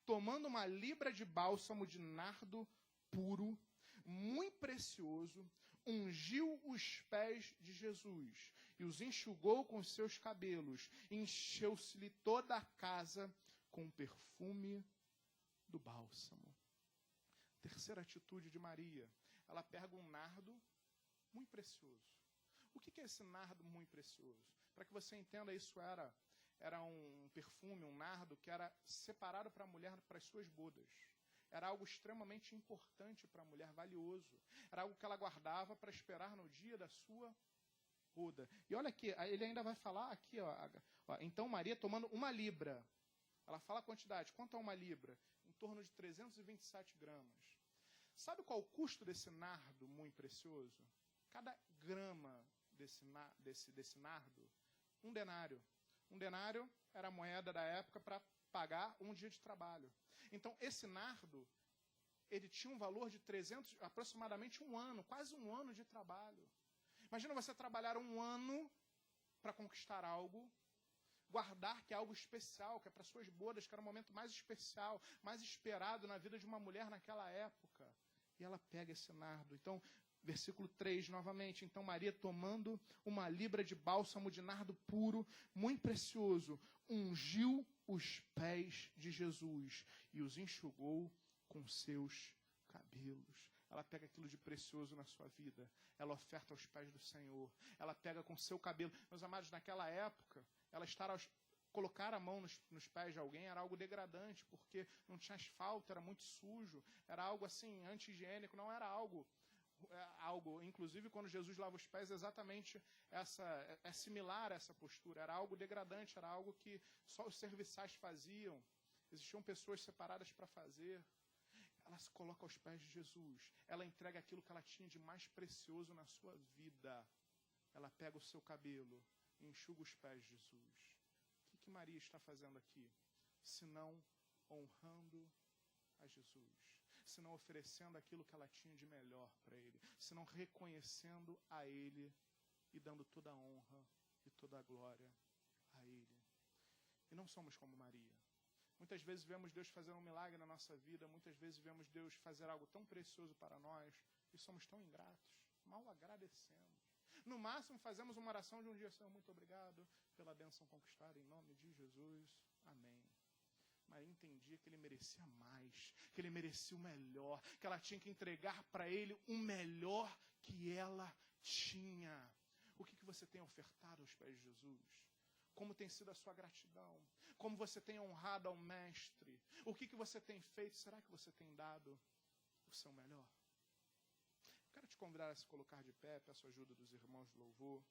tomando uma libra de bálsamo de nardo puro, muito precioso, ungiu os pés de Jesus e os enxugou com os seus cabelos. Encheu-se-lhe toda a casa com o perfume do bálsamo. Terceira atitude de Maria. Ela pega um nardo muito precioso. O que é esse nardo muito precioso? Para que você entenda, isso era um perfume, um nardo, que era separado para a mulher para as suas bodas. Era algo extremamente importante para a mulher, valioso. Era algo que ela guardava para esperar no dia da sua boda. E olha aqui, ele ainda vai falar aqui, então Maria tomando uma libra. Ela fala a quantidade. Quanto é uma libra? Em torno de 327 gramas. Sabe qual o custo desse nardo muito precioso? Cada grama desse nardo, um denário. Um denário era a moeda da época para pagar um dia de trabalho. Então, esse nardo, ele tinha um valor de aproximadamente um ano, quase um ano de trabalho. Imagina você trabalhar um ano para conquistar algo, guardar que é algo especial, que é para suas bodas, que era o momento mais especial, mais esperado na vida de uma mulher naquela época. E ela pega esse nardo. Então, versículo 3, novamente. Então Maria, tomando uma libra de bálsamo de nardo puro, muito precioso, ungiu os pés de Jesus e os enxugou com seus cabelos. Ela pega aquilo de precioso na sua vida. Ela oferta aos pés do Senhor. Ela pega com seu cabelo. Meus amados, naquela época, colocar a mão nos pés de alguém era algo degradante, porque não tinha asfalto, era muito sujo, era algo assim, anti-higiênico, não era algo, inclusive quando Jesus lava os pés, exatamente é similar a essa postura, era algo degradante, era algo que só os serviçais faziam, existiam pessoas separadas para fazer. Ela se coloca aos pés de Jesus, ela entrega aquilo que ela tinha de mais precioso na sua vida, ela pega o seu cabelo e enxuga os pés de Jesus. O que Maria está fazendo aqui? Senão honrando a Jesus, senão oferecendo aquilo que ela tinha de melhor para Ele, senão reconhecendo a Ele e dando toda a honra e toda a glória a Ele. E E não somos como Maria. Muitas vezes vemos Deus fazer um milagre na nossa vida, muitas vezes vemos Deus fazer algo tão precioso para nós e somos tão ingratos, mal agradecemos. No máximo fazemos uma oração de um dia, Senhor, muito obrigado pela bênção conquistada em nome de Jesus. Amém. Maria entendia que ele merecia mais, que ele merecia o melhor, que ela tinha que entregar para ele o melhor que ela tinha. O que você tem ofertado aos pés de Jesus? Como tem sido a sua gratidão? Como você tem honrado ao Mestre? O que você tem feito? Será que você tem dado o seu melhor? Quero te convidar a se colocar de pé, peço a ajuda dos irmãos do louvor.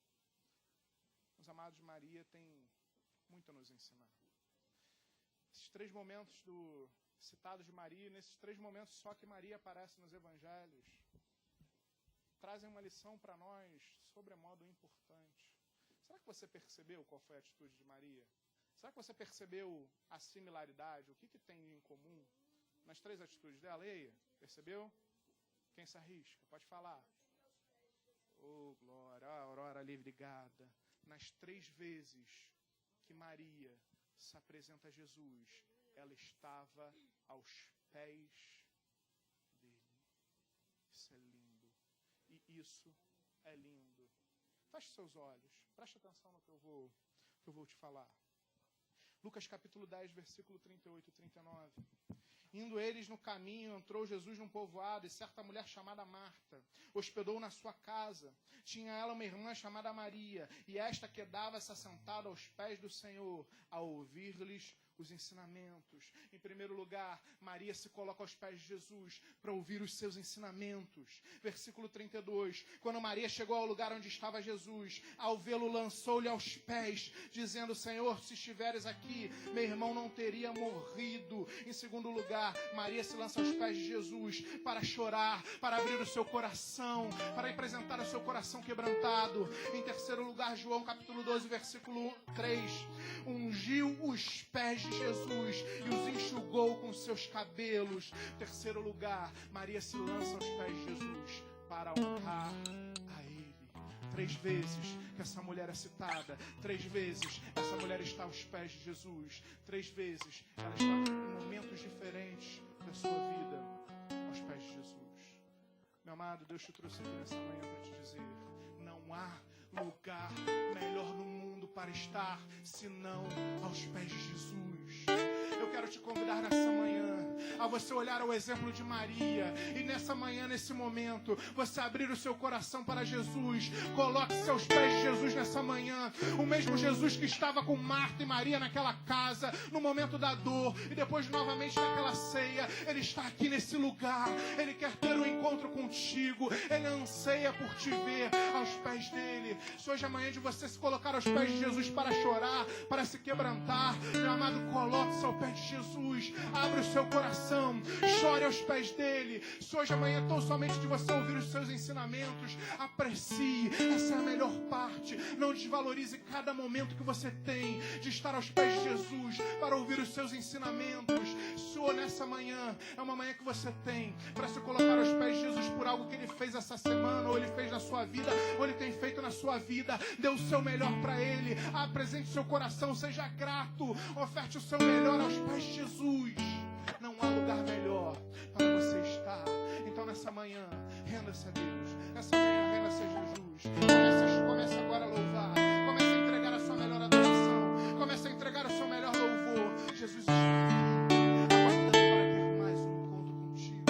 Meus amados, Maria tem muito a nos ensinar. Esses 3 momentos citados de Maria, nesses 3 momentos só que Maria aparece nos evangelhos, trazem uma lição para nós sobremodo importante. Será que você percebeu qual foi a atitude de Maria? Será que você percebeu a similaridade? O que tem em comum nas 3 atitudes dela? Leia, percebeu? Quem se arrisca? Pode falar. Oh, glória, Aurora ali, obrigada. Nas 3 vezes que Maria se apresenta a Jesus, ela estava aos pés dele. Isso é lindo. E isso é lindo. Feche seus olhos. Preste atenção no que eu vou te falar. Lucas capítulo 10, versículo 38 e 39. Indo eles no caminho, entrou Jesus num povoado, e certa mulher chamada Marta hospedou na sua casa. Tinha ela uma irmã chamada Maria, e esta quedava-se assentada aos pés do Senhor, a ouvir-lhes os ensinamentos. Em primeiro lugar, Maria se coloca aos pés de Jesus para ouvir os seus ensinamentos. Versículo 32. Quando Maria chegou ao lugar onde estava Jesus, ao vê-lo, lançou-lhe aos pés, dizendo: Senhor, se estiveres aqui, meu irmão não teria morrido. Em segundo lugar, Maria se lança aos pés de Jesus para chorar, para abrir o seu coração, para apresentar o seu coração quebrantado. Em terceiro lugar, João capítulo 12, versículo 3. Ungiu os pés de Jesus e os enxugou com seus cabelos. Terceiro lugar, Maria se lança aos pés de Jesus para honrar a Ele. 3 vezes que essa mulher é citada, 3 vezes essa mulher está aos pés de Jesus, 3 vezes ela está em momentos diferentes da sua vida aos pés de Jesus. Meu amado, Deus te trouxe aqui nessa manhã para te dizer: não há lugar melhor no mundo para estar senão aos pés de Jesus. Eu quero te convidar nessa manhã a você olhar ao exemplo de Maria e nessa manhã, nesse momento, você abrir o seu coração para Jesus. Coloque-se aos pés de Jesus nessa manhã. O mesmo Jesus que estava com Marta e Maria naquela casa, no momento da dor, e depois novamente naquela ceia, Ele está aqui nesse lugar. Ele quer ter um encontro contigo. Ele anseia por te ver aos pés dele. Se hoje é manhã de você se colocar aos pés de Jesus para chorar, para se quebrantar, meu amado, coloque-se ao pé de Jesus. Abre o seu coração, chore aos pés dele. Se hoje é manhã tão somente de você ouvir os seus ensinamentos, aprecie. Essa é a melhor parte. Não desvalorize cada momento que você tem de estar aos pés de Jesus para ouvir os seus ensinamentos. Se nessa manhã é uma manhã que você tem para se colocar aos pés de Jesus por algo que Ele fez essa semana, ou Ele fez na sua vida, ou Ele tem feito na sua vida, dê o seu melhor para Ele. Apresente seu coração, seja grato, oferte o seu melhor aos pés de Jesus. Não há lugar melhor para você estar. Então nessa manhã, renda-se a Deus. Nessa manhã, renda-se a Jesus. Comece agora a louvar. Comece a entregar a sua melhor adoração. Comece a entregar o seu melhor louvor. Jesus está aqui, aguardando para ter mais um encontro contigo.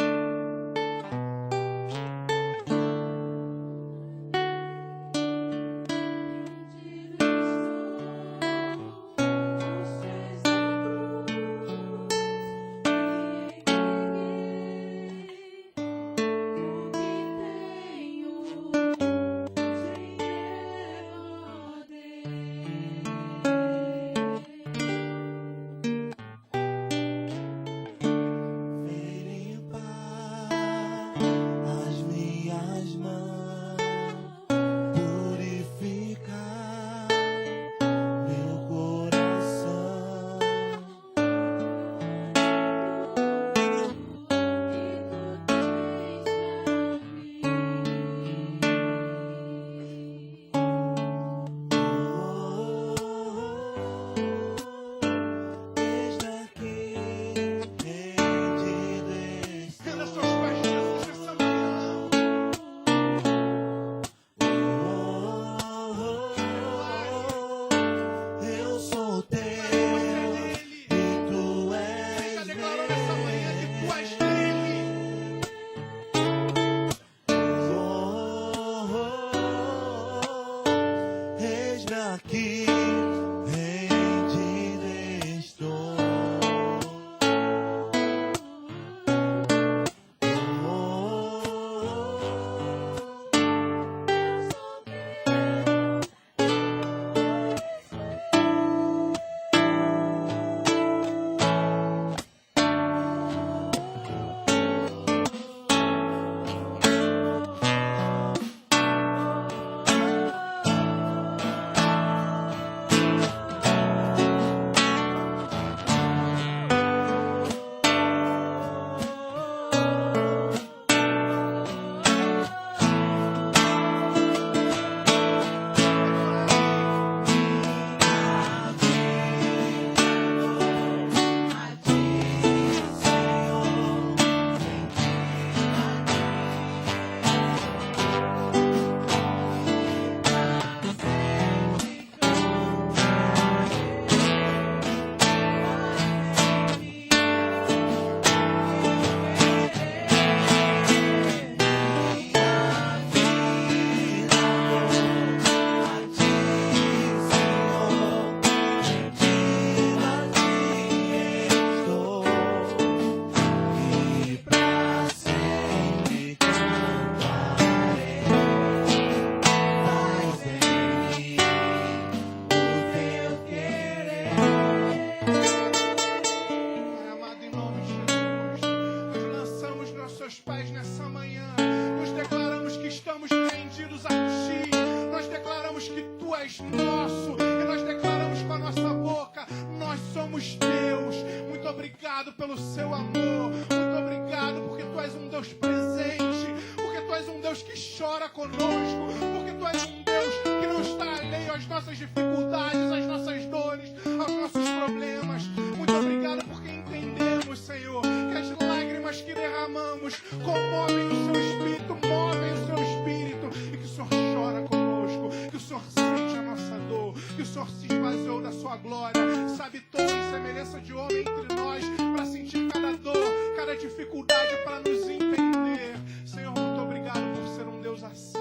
Muito obrigado pelo seu amor. Muito obrigado porque tu és um Deus presente. Porque tu és um Deus que chora conosco. Porque tu és um Deus que não está alheio às nossas dificuldades, às nossas dores, aos nossos problemas. Muito obrigado porque entendemos, Senhor, que as lágrimas que derramamos comovem o seu espírito, movem o seu espírito, e que o Senhor chora conosco, que o Senhor sente a nossa dor, que o Senhor se esvaziou da sua glória, sabe todo em semelhança de homem entre nós, para sentir cada dor, cada dificuldade, para nos entender. Senhor, muito obrigado por ser um Deus assim.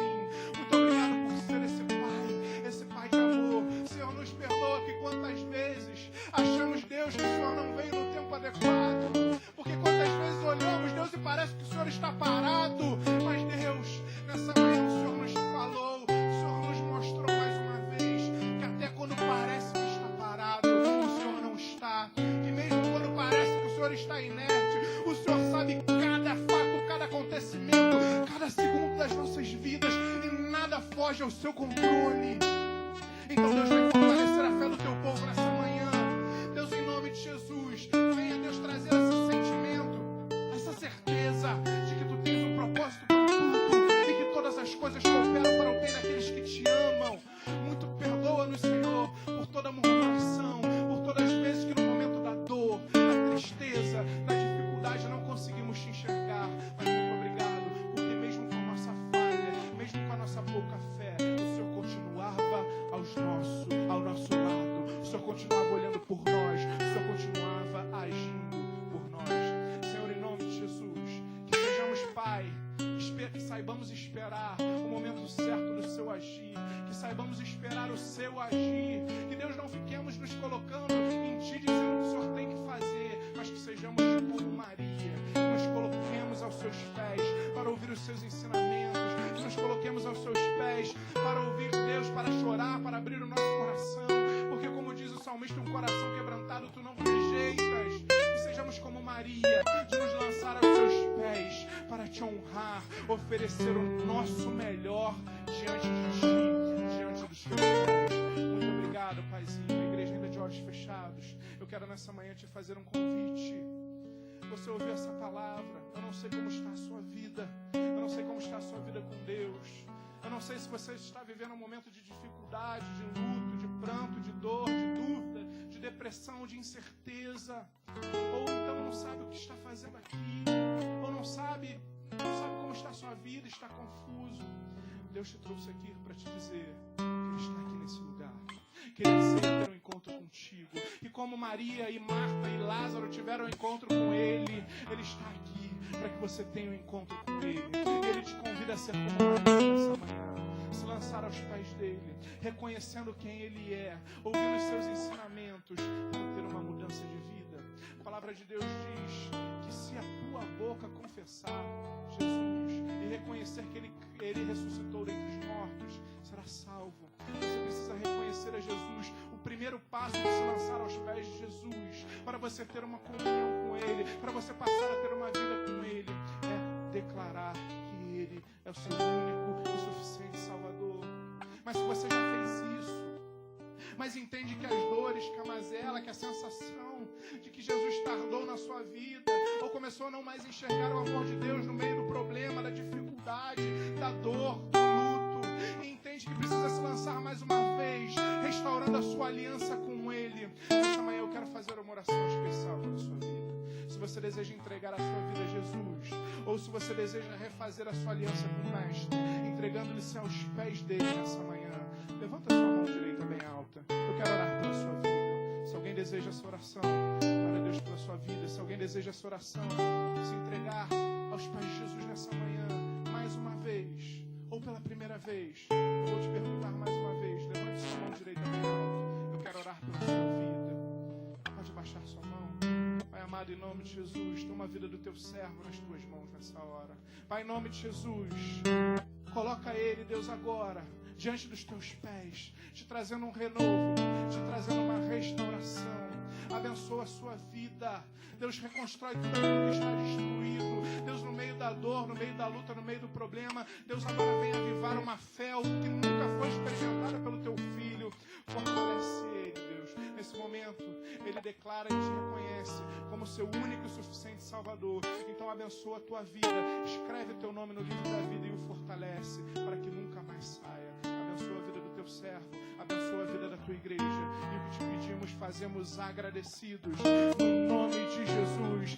Muito obrigado por ser esse Pai de amor. Senhor, nos perdoa que quantas vezes achamos, Deus, que o Senhor não veio no tempo adequado. Porque quantas vezes olhamos, Deus, e parece que o Senhor está parado. Mas, Deus, nessa manhã o Senhor nos falou, o Senhor nos mostrou mais uma vez que até quando parece que está parado, o Senhor não está. Que mesmo quando parece que o Senhor está inerte, o Senhor sabe cada fato, cada acontecimento, cada segundo das nossas vidas, e nada foge ao seu controle. Então, Deus, vai fortalecer a fé do teu povo nessa manhã. Deus, em nome de Jesus, venha, Deus, trazer esse sentimento, essa certeza de que tu tens um propósito para tudo e que todas as coisas cooperam para o bem daqueles que te amam. Muito perdoa-nos, Senhor, por toda murmuração, por todas as vezes que no momento da dor, da tristeza, da dificuldade não conseguimos te enxergar. Mas muito obrigado, porque mesmo com a nossa falha, mesmo com a nossa pouca fé, o Senhor continuava ao nosso lado, o Senhor continuava olhando por nós, o Senhor continuava agindo por nós. Senhor, em nome de Jesus, que sejamos, Pai, que saibamos esperar o momento certo do seu agir, que saibamos esperar o seu agir, que Deus não fiquemos nos colocando em ti dizendo o que o Senhor tem que fazer, mas que sejamos como Maria, que nos coloquemos aos seus pés para ouvir os seus ensinamentos, que nos coloquemos aos seus pés para ouvir Deus, para chorar, para abrir o nosso coração, porque como diz o salmista, um coração quebrantado tu não rejeitas. Que sejamos como Maria, de nos lançar aos seus pés para te honrar, oferecer o nosso melhor diante de ti, diante dos teus pés. Muito obrigado, Paizinho. A igreja ainda de olhos fechados, eu quero nessa manhã te fazer um convite. Você ouviu essa palavra, eu não sei como está a sua vida, eu não sei como está a sua vida com Deus, eu não sei se você está vivendo um momento de dificuldade, de luto, de pranto, de dor, de dúvida, de depressão, de incerteza, ou então não sabe o que está fazendo aqui, ou não sabe como está a sua vida, está confuso. Deus te trouxe aqui para te dizer que Ele está aqui nesse lugar, que Ele deseja ter um encontro contigo, e como Maria e Marta e Lázaro tiveram um encontro com Ele, Ele está aqui para que você tenha um encontro com Ele. Ele te convida a ser como Maria nessa manhã, se lançar aos pés dEle, reconhecendo quem Ele é, ouvindo os seus ensinamentos, para ter uma mudança de vida. A palavra de Deus diz que se a tua boca confessar Jesus e reconhecer que Ele ressuscitou dentre os mortos, será salvo. Você precisa reconhecer a Jesus. O primeiro passo de se lançar aos pés de Jesus, para você ter uma comunhão com Ele, para você passar a ter uma vida com Ele, é declarar que Ele é o seu único e suficiente Salvador. Mas se você já fez isso, mas entende que as dores, que a mazela, que a sensação de que Jesus tardou na sua vida, ou começou a não mais enxergar o amor de Deus no meio do problema, da dificuldade, da dor, do luto, e entende que precisa se lançar mais uma vez, restaurando a sua aliança com Ele, nessa manhã eu quero fazer uma oração especial para a sua vida. Se você deseja entregar a sua vida a Jesus, ou se você deseja refazer a sua aliança com o Mestre, entregando-lhe aos pés dele nessa manhã, levanta a sua mão direita bem alta. Eu quero orar pela sua vida. Se alguém deseja essa oração, ore a Deus pela sua vida. Se alguém deseja essa oração, se entregar aos pés de Jesus nessa manhã, mais uma vez, ou pela primeira vez, eu vou te perguntar mais uma vez. Levante sua mão direita bem alta. Eu quero orar pela sua vida. Pode baixar sua mão. Pai amado, em nome de Jesus, toma a vida do teu servo nas tuas mãos nessa hora. Pai, em nome de Jesus, coloca ele, Deus, agora diante dos teus pés, te trazendo um renovo, te trazendo uma restauração. Abençoa a sua vida. Deus, reconstrói tudo aquilo que está destruído. Deus, no meio da dor, no meio da luta, no meio do problema, Deus, agora vem avivar uma fé que nunca foi experimentada pelo teu filho. Fortalece ele, Deus. Nesse momento, ele declara e te reconhece como seu único e suficiente Salvador. Então abençoa a tua vida, escreve o teu nome no livro da vida e o fortalece para que nunca mais saia. Abençoa a vida do teu servo, abençoa a vida da tua igreja. E o que te pedimos, fazemos agradecidos no nome de Jesus.